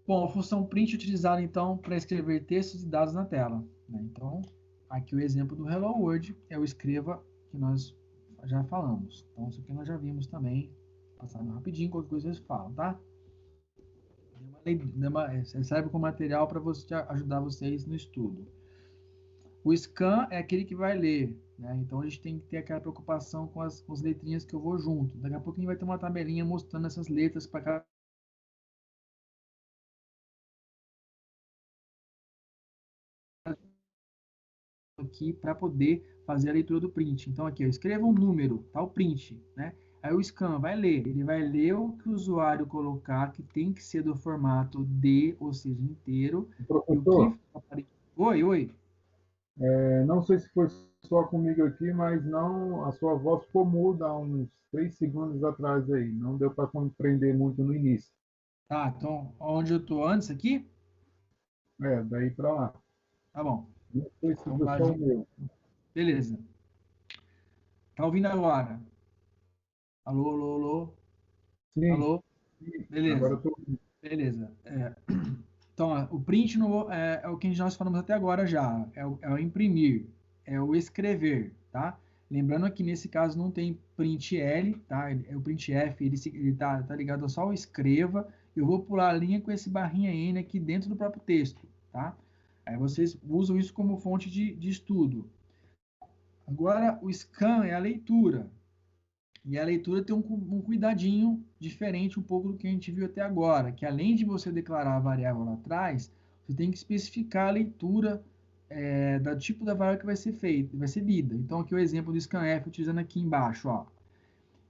Bom, a função print é utilizada, então, para escrever textos e dados na tela, né? Então, aqui o exemplo do Hello World é o escreva que nós já falamos. Então, isso aqui nós já vimos também, passando rapidinho, qualquer coisa vocês falam, tá? Serve como material para ajudar vocês no estudo. O scan é aquele que vai ler, né? Então, a gente tem que ter aquela preocupação com as letrinhas que eu vou junto. Daqui a pouco a gente vai ter uma tabelinha mostrando essas letras para cada aqui para poder fazer a leitura do print. Então aqui, eu escreva um número, tá o print, né? Aí o scan vai ler, ele vai ler o que o usuário colocar, que tem que ser do formato D, ou seja, inteiro. Professor, E o que... Oi. não sei se foi só comigo aqui, mas não, a sua voz ficou muda há uns 3 segundos atrás aí. Não deu para compreender muito no início. Tá, então, onde eu tô antes aqui? Daí para lá. Tá bom. Não sei se Então, foi só o meu. beleza. Tá ouvindo agora? Alô, alô, alô? Sim, Alô? sim, agora eu Beleza. estou. Beleza. Então, ó, o print é o que nós falamos até agora já. É o imprimir, é o escrever, tá? Lembrando que nesse caso não tem print L, tá? O print F, ele tá ligado só ao escreva. Eu vou pular a linha com esse barrinha N aqui dentro do próprio texto, tá? Aí vocês usam isso como fonte de estudo. Agora, o scan é a leitura. E a leitura tem um cuidadinho diferente um pouco do que a gente viu até agora, que além de você declarar a variável lá atrás, você tem que especificar a leitura do tipo da variável que vai ser feita, vai ser lida. Então aqui o exemplo do scanf, utilizando aqui embaixo, ó.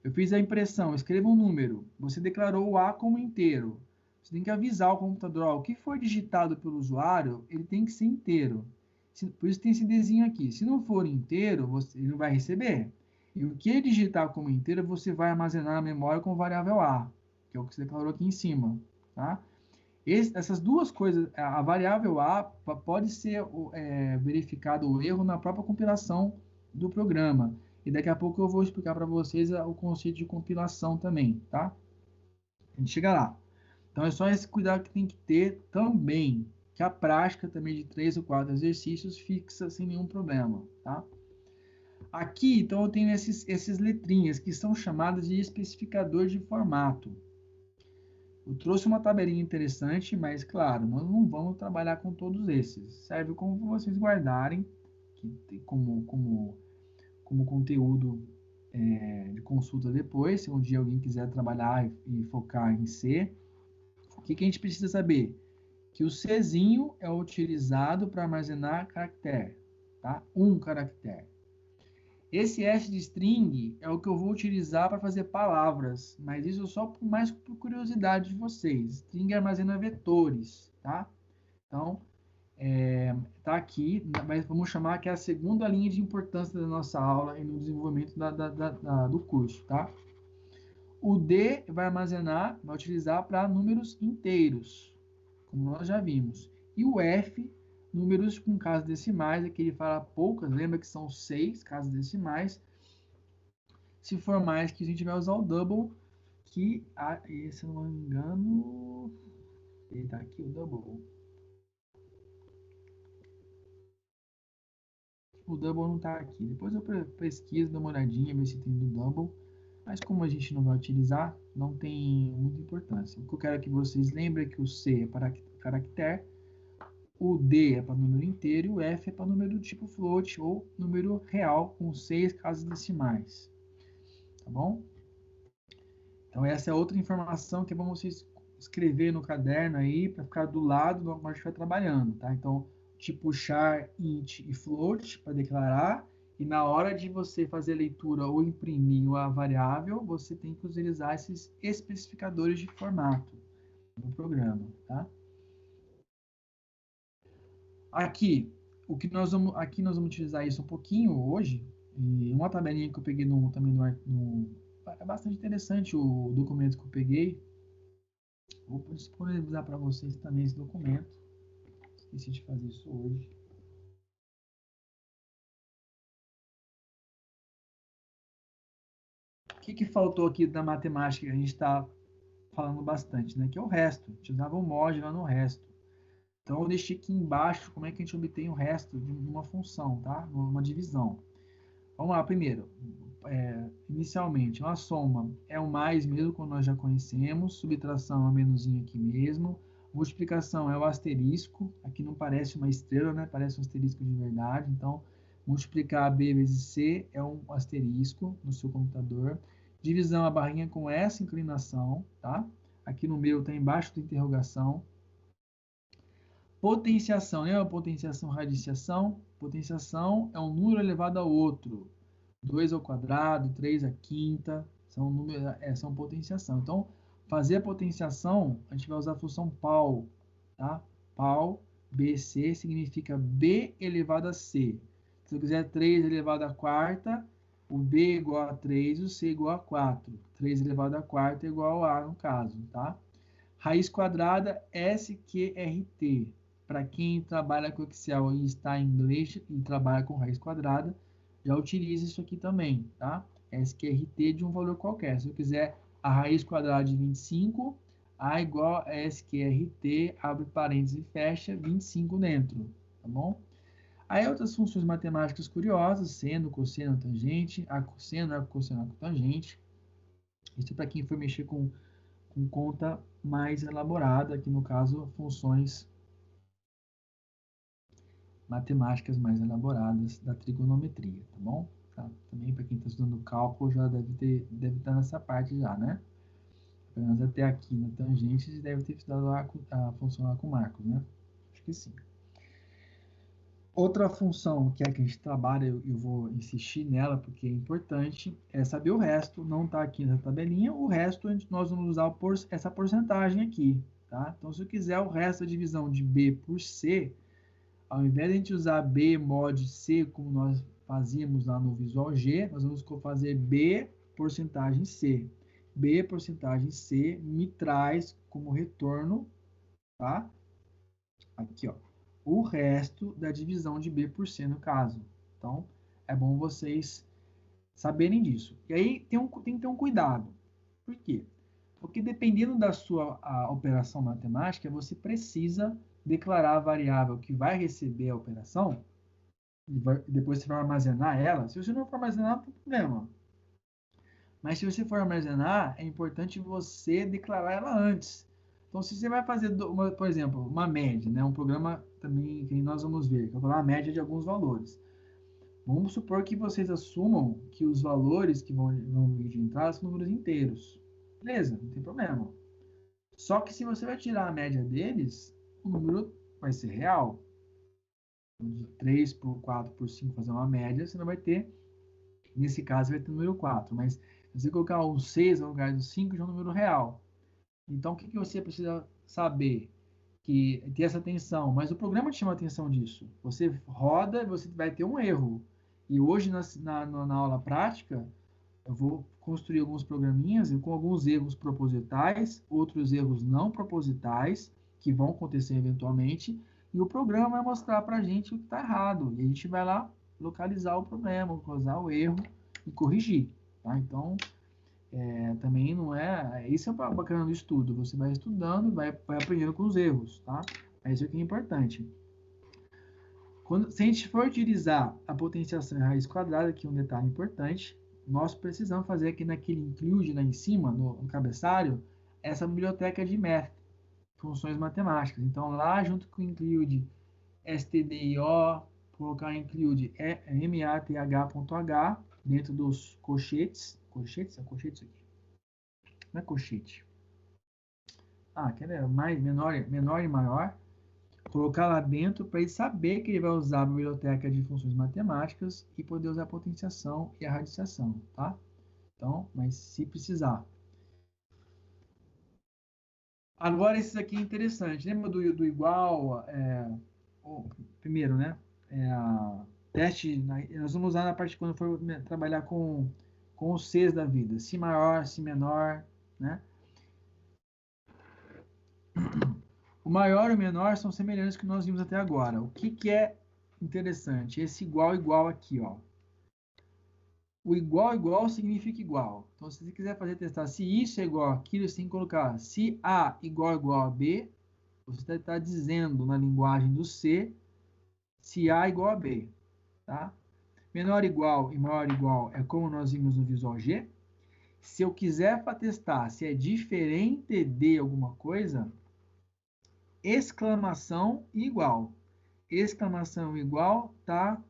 Eu fiz a impressão, escreva um número, você declarou o A como inteiro. Você tem que avisar o computador, ó, o que for digitado pelo usuário, ele tem que ser inteiro. Por isso tem esse desenho aqui. Se não for inteiro, ele não vai receber. E o que ele digitar como inteiro, você vai armazenar na memória com variável A, que é o que você declarou aqui em cima, tá? Essas duas coisas, a variável A pode ser verificado o erro na própria compilação do programa. E daqui a pouco eu vou explicar para vocês o conceito de compilação também, tá? A gente chega lá. Então é só esse cuidado que tem que ter também, que a prática também de 3 ou 4 exercícios fixa sem nenhum problema, tá? Aqui, então, eu tenho essas letrinhas que são chamadas de especificador de formato. Eu trouxe uma tabelinha interessante, mas, claro, nós não vamos trabalhar com todos esses. Serve como vocês guardarem como conteúdo de consulta depois, se um dia alguém quiser trabalhar e focar em C. O que a gente precisa saber? Que o Czinho é utilizado para armazenar caractere, tá? Um caractere. Esse S de string é o que eu vou utilizar para fazer palavras, mas isso só mais por curiosidade de vocês. String armazena vetores, tá? Então, tá aqui, mas vamos chamar que é a segunda linha de importância da nossa aula e no desenvolvimento do curso, tá? O D vai utilizar para números inteiros, como nós já vimos. E o F, números com casas decimais, aqui ele fala poucas, lembra que são 6 casas decimais. Se for mais que a gente vai usar o double, que, se eu não me engano, ele tá aqui, o double. O double não tá aqui. Depois eu pesquiso, dou uma olhadinha, ver se tem do double. Mas como a gente não vai utilizar, não tem muita importância. O que eu quero que vocês lembrem é que o C é para caractere, o D é para número inteiro e o F é para número do tipo float ou número real com 6 casas decimais. tá bom? Então, essa é outra informação que é bom vocês escrever no caderno aí, para ficar do lado do que a gente vai trabalhando, tá? Então, tipo char, int e float para declarar, e na hora de você fazer a leitura ou imprimir a variável, você tem que utilizar esses especificadores de formato no programa, tá? Aqui nós vamos utilizar isso um pouquinho hoje, e uma tabelinha que eu peguei é bastante interessante o documento que eu peguei. Vou disponibilizar para vocês também esse documento. Esqueci de fazer isso hoje. O que faltou aqui da matemática que a gente está falando bastante, né? Que é o resto. A gente usava o mod lá no resto. Então, eu deixei aqui embaixo como é que a gente obtém o resto de uma função, tá? Uma divisão. Vamos lá, primeiro. Inicialmente, uma soma é o mais mesmo, como nós já conhecemos. Subtração é o menuzinho aqui mesmo. Multiplicação é o asterisco. Aqui não parece uma estrela, né? Parece um asterisco de verdade. Então, multiplicar B vezes C é um asterisco no seu computador. Divisão, a barrinha com essa inclinação, tá? Aqui no meu está embaixo da interrogação. Potenciação, né? Potenciação, radiciação. Potenciação é um número elevado a outro. 2 ao quadrado, 3 à quinta, são potenciação. Então, fazer a potenciação, a gente vai usar a função pau, tá? Pau, BC, significa B elevado a C. Se eu quiser 3 elevado a quarta, o B é igual a 3 e o C é igual a 4. 3 elevado a quarta é igual a A, no caso, tá? Raiz quadrada, SQRT. Para quem trabalha com Excel e está em inglês e trabalha com raiz quadrada, já utiliza isso aqui também, tá? SQRT de um valor qualquer. Se eu quiser a raiz quadrada de 25, A igual a SQRT, abre parênteses e fecha, 25 dentro, tá bom? Aí outras funções matemáticas curiosas, seno, cosseno, tangente, arcosseno, arcosseno, arcotangente. Isso é para quem for mexer com conta mais elaborada, aqui no caso, funções matemáticas mais elaboradas da trigonometria, tá bom? Tá? Também para quem está estudando cálculo já deve estar nessa parte já, né? Pelo menos até aqui na tangente deve ter estudado a função lá com Marcos, né? Acho que sim. Outra função que é que a gente trabalha, eu vou insistir nela porque é importante, é saber o resto, não está aqui na tabelinha, o resto nós vamos usar essa porcentagem aqui, tá? Então, se eu quiser o resto da divisão de B por C, ao invés de a gente usar B mod C, como nós fazíamos lá no Visual G, nós vamos fazer B porcentagem C. B porcentagem C me traz como retorno, tá? Aqui, ó, o resto da divisão de B por C no caso. Então, é bom vocês saberem disso. E aí tem que ter um cuidado. Por quê? Porque dependendo da sua operação matemática, você precisa declarar a variável que vai receber a operação, e depois você vai armazenar ela. Se você não for armazenar, não tem problema. Mas se você for armazenar, é importante você declarar ela antes. Então, se você vai fazer, por exemplo, uma média, né? Um programa também que nós vamos ver, calcular a média de alguns valores. Vamos supor que vocês assumam que os valores que vão vir de entrada são números inteiros. Beleza, não tem problema. Só que se você vai tirar a média deles, o número vai ser real. De 3 por 4 por 5 fazer uma média, você não vai ter, nesse caso vai ter o número 4. Mas se você colocar um 6 no lugar do 5, já é um número real. Então, o que você precisa saber? Que ter essa atenção. Mas o programa te chama a atenção disso. Você roda e você vai ter um erro. E hoje, na aula prática, eu vou construir alguns programinhas com alguns erros propositais, outros erros não propositais, que vão acontecer eventualmente, e o programa vai mostrar para a gente o que está errado. E a gente vai lá localizar o problema, localizar o erro e corrigir. Tá? Então, também não é... Isso é o bacana do estudo. Você vai estudando, vai aprendendo com os erros. Tá? Isso aqui é importante. Se a gente for utilizar a potenciação em raiz quadrada, aqui é um detalhe importante, nós precisamos fazer aqui naquele include lá em cima, no cabeçalho, essa biblioteca de math, funções matemáticas. Então, lá junto com o include stdio, colocar include math.h dentro dos colchetes, Colchetes? É colchete isso aqui. Não é colchete. Quer ver? Menor e maior. Colocar lá dentro para ele saber que ele vai usar a biblioteca de funções matemáticas e poder usar a potenciação e a radiciação, tá? Então, mas se precisar. Agora, esse aqui é interessante. Lembra do igual? Primeiro, né? Teste, nós vamos usar na parte quando for trabalhar com os Cs da vida. Si maior, si menor, né? O maior e o menor são semelhantes que nós vimos até agora. O que é interessante? Esse igual aqui, ó. O igual significa igual. Então, se você quiser testar se isso é igual àquilo, você tem que colocar se A igual a B, você está dizendo na linguagem do C se A igual a B, tá? Menor igual e maior igual é como nós vimos no Visual G. Se eu quiser para testar se é diferente de alguma coisa, exclamação igual. Exclamação igual está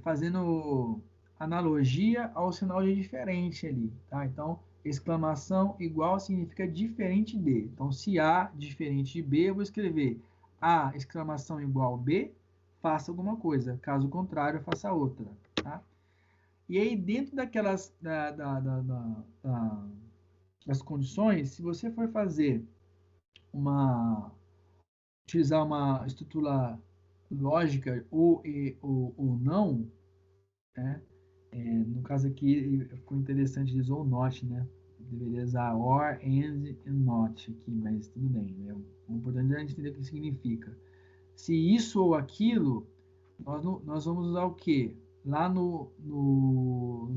fazendo analogia ao sinal de diferente ali, tá? Então, exclamação igual significa diferente de. Então, se A diferente de B, eu vou escrever A exclamação igual B, faça alguma coisa. Caso contrário, faça outra, tá? E aí, dentro daquelas das condições, se você for fazer utilizar uma estrutura lógica ou não, né? No caso aqui, ficou interessante, dizer ou not, né? Deveria usar or, and not aqui, mas tudo bem, né? O importante é a gente entender o que significa. Se isso ou aquilo, nós vamos usar o quê? Lá no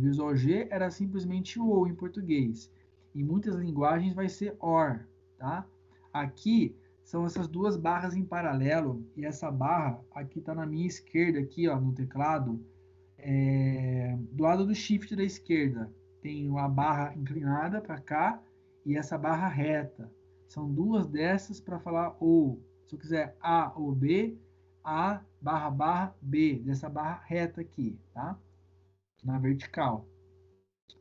Visual G era simplesmente o ou em português. Em muitas linguagens vai ser or, tá? Aqui são essas duas barras em paralelo, e essa barra aqui está na minha esquerda, aqui ó, no teclado, do lado do shift da esquerda. Tem uma barra inclinada para cá e essa barra reta. São duas dessas para falar ou. Se eu quiser A ou B, A barra B, dessa barra reta aqui, tá? Na vertical.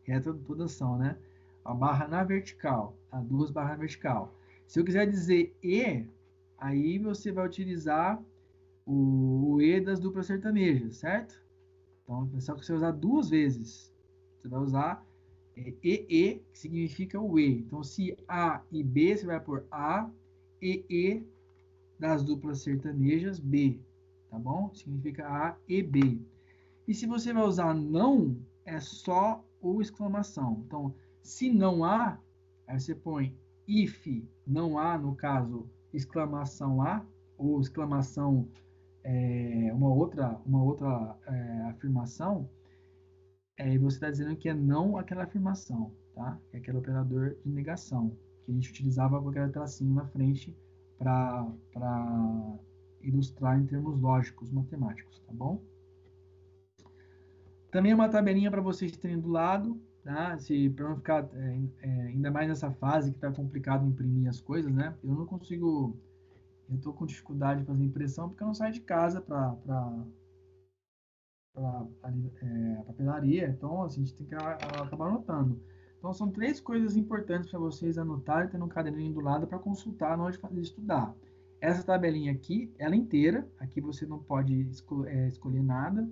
Reta todas são, né? A barra na vertical, tá? Duas barras na vertical. Se eu quiser dizer E, aí você vai utilizar o E das duplas sertanejas, certo? Então, é só que você usar duas vezes. Você vai usar EE, que significa o E. Então, se A e B, você vai por A, EE das duplas sertanejas, B. Tá bom? Significa A e B. E se você vai usar não, é só o exclamação. Então, se não há, aí você põe if não há, no caso, exclamação A, ou exclamação uma outra afirmação, e você está dizendo que é não aquela afirmação, tá? É aquele operador de negação, que a gente utilizava com aquele tracinho na frente para ilustrar em termos lógicos, matemáticos, tá bom? Também uma tabelinha para vocês terem do lado, tá? Para não ficar, ainda mais nessa fase que está complicado imprimir as coisas, né? Eu não consigo, eu estou com dificuldade de fazer impressão porque eu não saio de casa para papelaria, então a gente tem que acabar anotando. Então são três coisas importantes para vocês anotarem, tendo um caderninho do lado para consultar na hora de estudar. Essa tabelinha aqui, ela inteira, aqui você não pode escolher nada.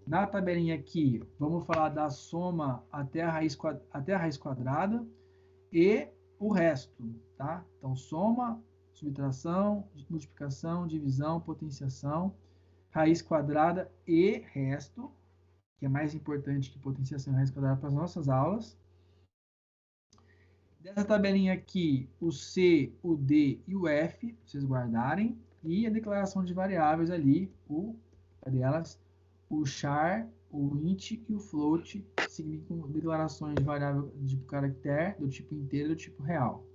Na tabelinha aqui, vamos falar da soma até a raiz quadrada e o resto, tá? Então soma, subtração, multiplicação, divisão, potenciação, raiz quadrada e resto, que é mais importante que potenciação e raiz quadrada para as nossas aulas. Dessa tabelinha aqui, o C, o D e o F, vocês guardarem. E a declaração de variáveis ali, cadê elas? O char, o int e o float, significam declarações de variável de tipo caractere, do tipo inteiro e do tipo real.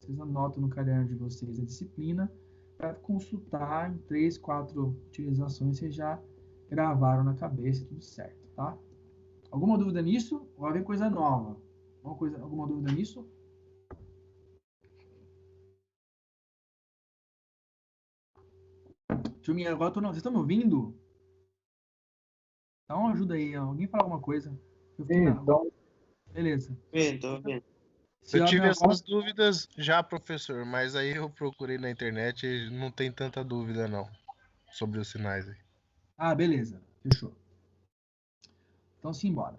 Vocês anotam no caderno de vocês a disciplina, para consultar em 3, 4 utilizações, vocês já gravaram na cabeça, tudo certo, tá? Alguma dúvida nisso? Ou vai ver coisa nova? Alguma dúvida nisso? Turminha, agora vocês estão me ouvindo? Dá uma ajuda aí, alguém fala alguma coisa. Sim, Beleza. Tô vendo. Se Eu tive minha essas voz- dúvidas já, professor, mas aí eu procurei na internet e não tem tanta dúvida não sobre os sinais aí. Ah, beleza. Fechou. Então, simbora.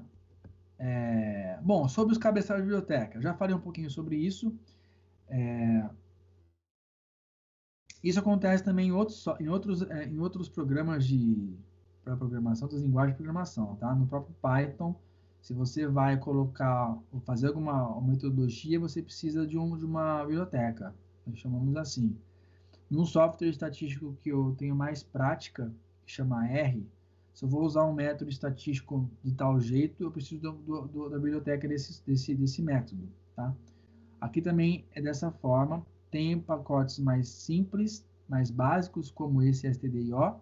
Bom, sobre os cabeçalhos de biblioteca. Eu já falei um pouquinho sobre isso. Isso acontece também em outros programas para programação, das linguagens de programação, tá? No próprio Python, se você vai colocar ou fazer alguma metodologia, você precisa de uma biblioteca. Nós chamamos assim. Num software estatístico que eu tenho mais prática, que chama R, se eu vou usar um método estatístico de tal jeito, eu preciso da biblioteca desse método, tá? Aqui também é dessa forma. Tem pacotes mais simples, mais básicos, como esse stdio,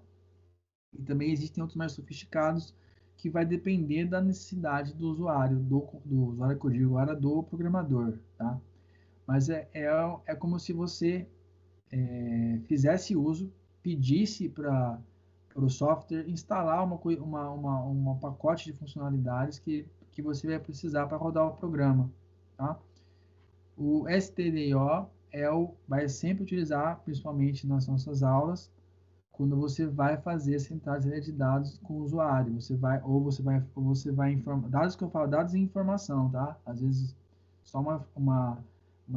e também existem outros mais sofisticados, que vai depender da necessidade do usuário, do usuário que eu digo agora, do programador, tá? Mas é como se você fizesse uso, pedisse para o software instalar uma pacote de funcionalidades que você vai precisar para rodar o programa, tá? O stdio vai sempre utilizar, principalmente nas nossas aulas, quando você vai fazer centralha de dados com o usuário. Você vai informar, dados que eu falo, dados e informação, tá? Às vezes só uma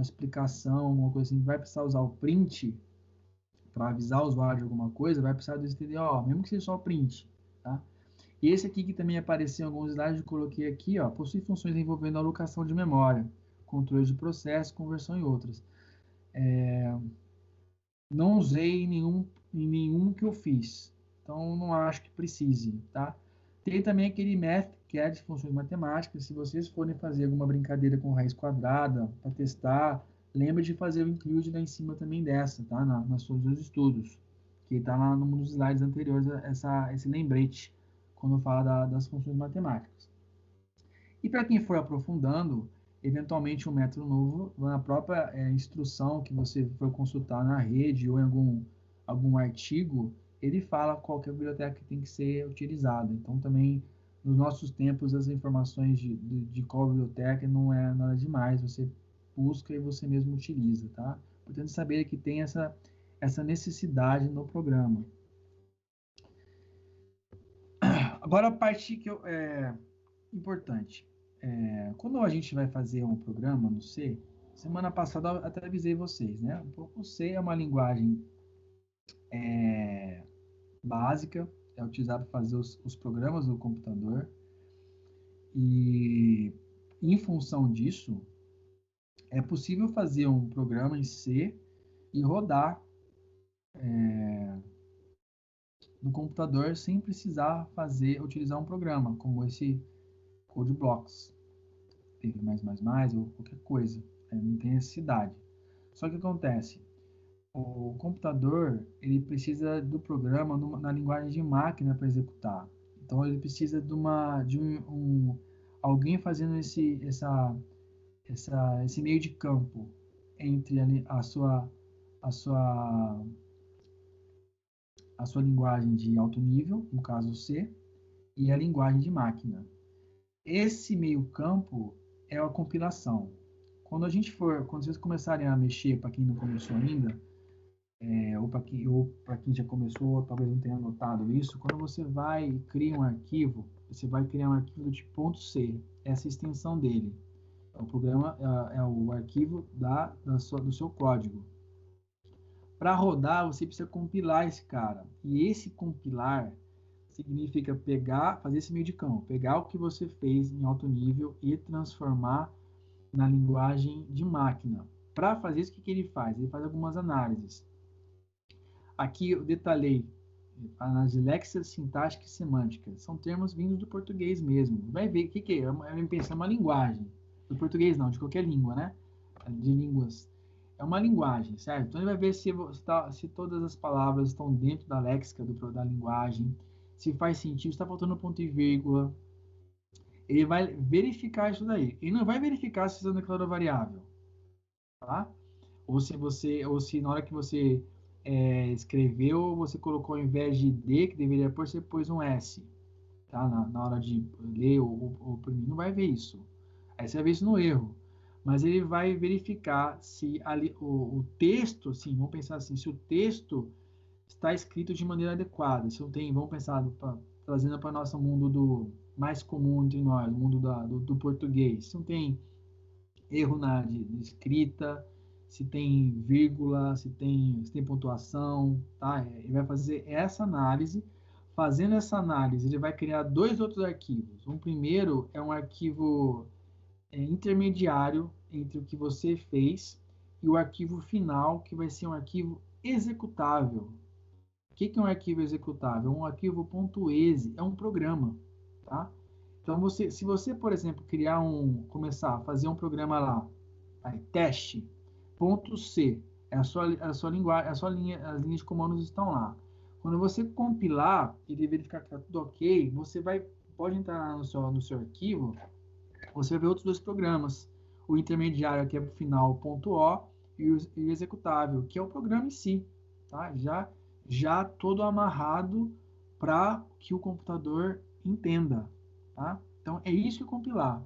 explicação, uma coisa assim, vai precisar usar o print para avisar o usuário de alguma coisa, vai precisar do stdio, mesmo que seja só o print, tá? E esse aqui que também apareceu em alguns slides, eu coloquei aqui, ó, possui funções envolvendo alocação de memória, controle de processo, conversão e outras. Não usei em nenhum que eu fiz, então não acho que precise, tá? Tem também aquele math, que é de funções matemáticas. Se vocês forem fazer alguma brincadeira com raiz quadrada para testar, lembre de fazer o include lá em cima também dessa, tá? Nas seus estudos, que está lá nos slides anteriores, esse lembrete, quando fala das funções matemáticas. E para quem for aprofundando, eventualmente um método novo, na própria instrução que você for consultar na rede ou em algum artigo, ele fala qual que é a biblioteca que tem que ser utilizada. Então, também, nos nossos tempos, as informações de qual biblioteca não é nada demais, você busca e você mesmo utiliza, tá? Portanto, saber que tem essa necessidade no programa. Agora, a parte que importante. Quando a gente vai fazer um programa no C, semana passada eu até avisei vocês, né? O C é uma linguagem básica, é utilizado para fazer os programas do computador, e em função disso, é possível fazer um programa em C e rodar no computador sem precisar utilizar um programa, como esse Code Blocks, ou qualquer coisa, não tem necessidade. Só que acontece, o computador ele precisa do programa na linguagem de máquina para executar. Então ele precisa de alguém fazendo esse meio de campo entre a sua linguagem de alto nível, no caso C, e a linguagem de máquina. Esse meio campo é a compilação. Quando vocês começarem a mexer, para quem não começou ainda, ou para quem já começou, talvez não tenha notado isso, quando você vai e cria um arquivo, você vai criar um arquivo de .c, essa é a extensão dele. O programa é o arquivo do seu código. Para rodar, você precisa compilar esse cara. E esse compilar significa fazer esse meio de campo, pegar o que você fez em alto nível e transformar na linguagem de máquina. Para fazer isso, o que ele faz? Ele faz algumas análises. Aqui eu detalhei análise léxica, sintática e semântica. São termos vindos do português mesmo. Vai ver o que é. É uma linguagem. Do português não, de qualquer língua, né? De línguas. É uma linguagem, certo? Então ele vai ver se todas as palavras estão dentro da léxica da linguagem, se faz sentido, se está faltando ponto e vírgula. Ele vai verificar isso daí. Ele não vai verificar se você declarou variável, tá? Ou se na hora que você escreveu, você colocou ao invés de D, que deveria pôr, você pôs um S, tá? Na hora de ler ou imprimir, não vai ver isso. Aí você vai ver isso no erro. Mas ele vai verificar se ali, o texto, assim, vamos pensar assim, se o texto está escrito de maneira adequada. Se não tem, vamos pensar, trazendo para o nosso mundo mais comum entre nós, o mundo do português. Se não tem erro de escrita, se tem vírgula, se tem pontuação, tá? Ele vai fazer essa análise. Fazendo essa análise, ele vai criar 2 outros arquivos. Um primeiro é um arquivo intermediário entre o que você fez e o arquivo final, que vai ser um arquivo executável. O que é um arquivo executável? Um arquivo .exe, é um programa, tá? Então, se você, por exemplo, começar a fazer um programa lá, teste.c, a sua linguagem, as linhas de comandos estão lá. Quando você compilar e verificar que está tudo ok, você pode entrar no seu arquivo, você vai ver outros 2 programas. O intermediário, que é o final .o, e o executável, que é o programa em si, tá? Já todo amarrado para que o computador entenda, tá? Então, é isso que é compilar.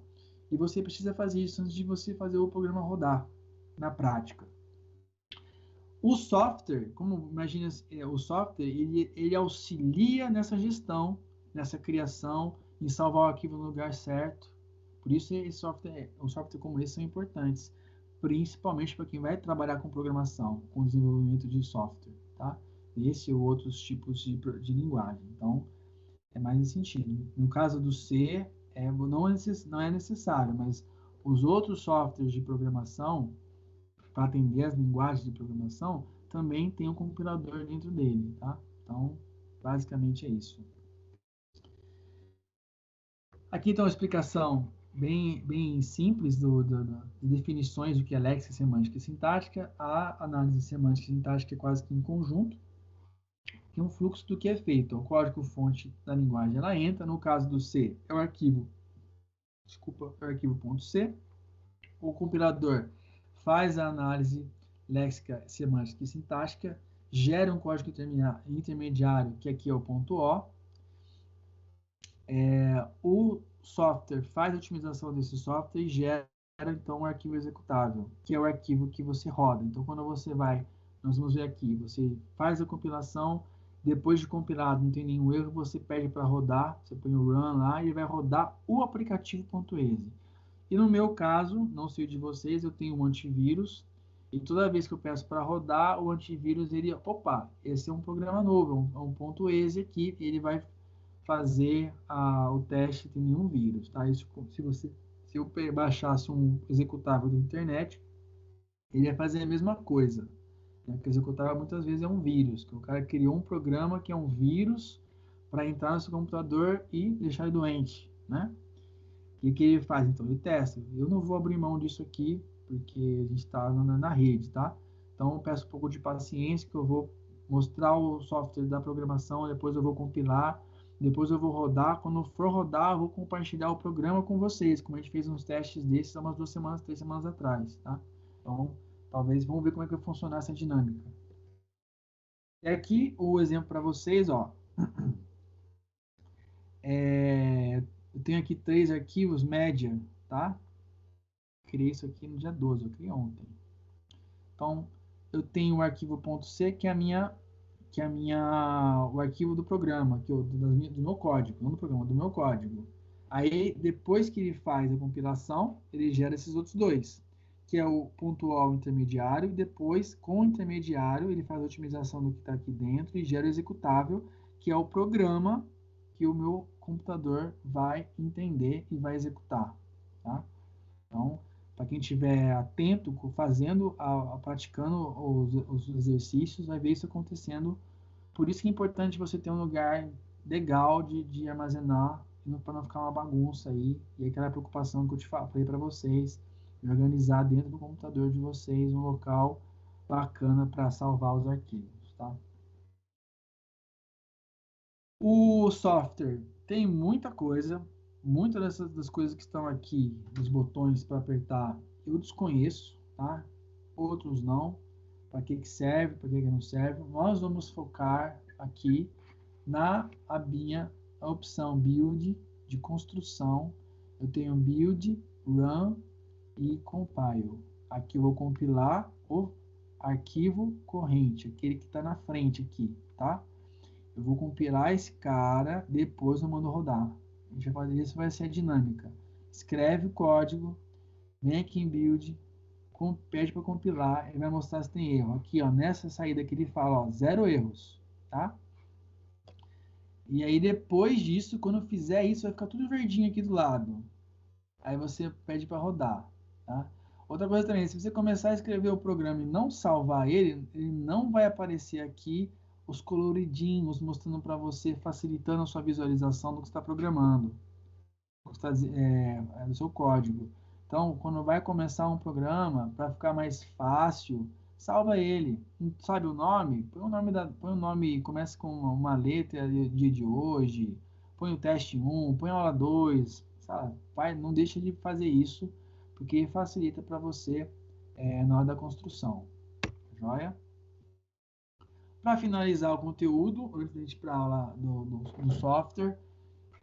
E você precisa fazer isso antes de você fazer o programa rodar na prática. O software, como imagina, o software, ele auxilia nessa gestão, nessa criação, em salvar o arquivo no lugar certo. Por isso, um software como esse são importantes, principalmente para quem vai trabalhar com programação, com desenvolvimento de software, tá? Esse ou outros tipos de linguagem. Então, é mais nesse sentido. No caso do C, não é necessário, mas os outros softwares de programação, para atender as linguagens de programação, também tem um compilador dentro dele, tá? Então, basicamente é isso. Aqui então a explicação bem simples das definições do que é léxica, semântica e sintática. A análise semântica e sintática é quase que em conjunto. Tem um fluxo do que é feito. O código-fonte da linguagem ela entra. No caso do C, é o arquivo .c. O compilador faz a análise léxica, semântica e sintática, gera um código intermediário, que aqui é o .o. O software faz a otimização desse software e gera, então, um arquivo executável, que é o arquivo que você roda. Então, quando nós vamos ver aqui, você faz a compilação, depois de compilado, não tem nenhum erro, você pede para rodar, você põe o run lá e ele vai rodar o aplicativo.exe. E no meu caso, não sei de vocês, eu tenho um antivírus, e toda vez que eu peço para rodar, o antivírus, esse é um programa novo, é um .exe aqui, ele vai fazer o teste de nenhum vírus, tá? Isso, se eu baixasse um executável da internet, ele ia fazer a mesma coisa, né? Porque o executável muitas vezes é um vírus, que o cara criou um programa que é um vírus para entrar no seu computador e deixar ele doente, né? E o que ele faz? Então, ele testa. Eu não vou abrir mão disso aqui, porque a gente está na rede, tá? Então, eu peço um pouco de paciência, que eu vou mostrar o software da programação, depois eu vou compilar, depois eu vou rodar. Quando for rodar, eu vou compartilhar o programa com vocês, como a gente fez uns testes desses há umas 2 semanas, 3 semanas atrás, tá? Então, talvez, vamos ver como é que vai funcionar essa dinâmica. E aqui, o exemplo para vocês, ó. Eu tenho aqui 3 arquivos média, tá? Criei isso aqui no dia 12, eu criei ontem. Então, eu tenho o arquivo .c, que é o arquivo do programa, do meu código, não do programa, do meu código. Aí, depois que ele faz a compilação, ele gera esses outros 2, que é o .o intermediário, e depois, com o intermediário, ele faz a otimização do que está aqui dentro e gera o executável, que é o programa que o meu computador vai entender e vai executar, tá? Então, para quem estiver atento, praticando os exercícios, vai ver isso acontecendo. Por isso que é importante você ter um lugar legal de armazenar, para não ficar uma bagunça aí. E aquela preocupação que eu te falei para vocês, de organizar dentro do computador de vocês um local bacana para salvar os arquivos, tá? O software tem muita coisa. Muitas das coisas que estão aqui, dos botões para apertar, eu desconheço, tá? Outros não. Para que serve, para que não serve. Nós vamos focar aqui na abinha, a opção Build, de construção. Eu tenho Build run e compile. Aqui eu vou compilar o arquivo corrente, aquele que está na frente aqui, tá? Eu vou compilar esse cara, depois eu mando rodar. A gente vai fazer isso, vai ser a dinâmica. Escreve o código, vem aqui em build, pede para compilar, ele vai mostrar se tem erro. Aqui, ó, nessa saída que ele fala, ó, 0 erros, tá? E aí depois disso, quando eu fizer isso, vai ficar tudo verdinho aqui do lado. Aí você pede para rodar, tá? Outra coisa também, se você começar a escrever o programa e não salvar ele, ele não vai aparecer aqui os coloridinhos mostrando para você, facilitando a sua visualização do que você está programando, do seu código. Então, quando vai começar um programa, para ficar mais fácil, salva ele. Não sabe o nome? Põe o nome, começa com uma letra, dia de hoje, põe o teste 1, põe a aula 2, sabe? Não deixa de fazer isso, porque facilita para você na hora da construção. Joia? Para finalizar o conteúdo, antes de a gente ir para a aula do software,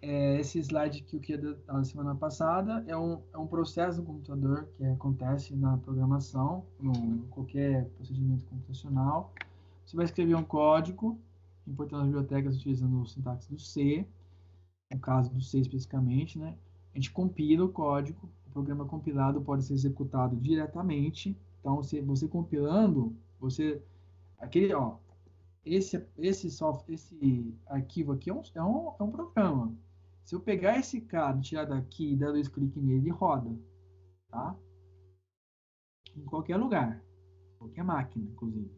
esse slide que eu queria da semana passada é um processo no computador que acontece na programação, em qualquer procedimento computacional. Você vai escrever um código, importando as bibliotecas utilizando o sintaxe do C, no caso do C especificamente, né? A gente compila o código, o programa compilado pode ser executado diretamente. Então, você compilando, esse arquivo aqui é um programa. Se eu pegar esse cara, tirar daqui e dar 2 cliques nele, ele roda, tá? Em qualquer lugar, qualquer máquina, inclusive.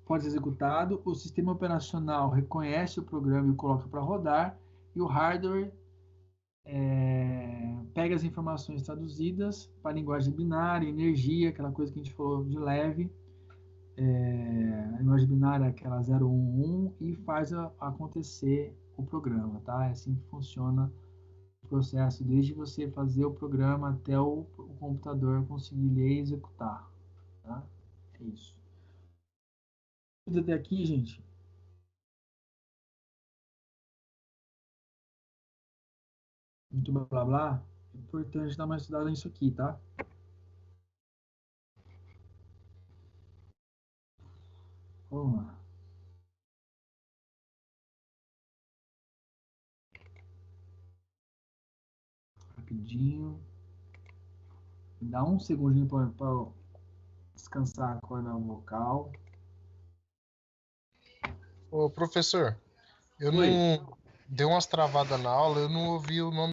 Pode ser executado, o sistema operacional reconhece o programa e o coloca para rodar, e o hardware pega as informações traduzidas para a linguagem binária, energia, aquela coisa que a gente falou de leve, a linguagem binária, aquela 011, e faz acontecer o programa, tá? É assim que funciona o processo, desde você fazer o programa até o computador conseguir ler e executar, tá? É isso. Tudo até aqui, gente? Muito blá blá blá. É importante dar uma estudada nisso aqui, tá? Vamos lá. Rapidinho. Dá um segundinho para descansar a corda vocal. Ô, professor, eu Oi. não... Deu umas travadas na aula, eu não ouvi o nome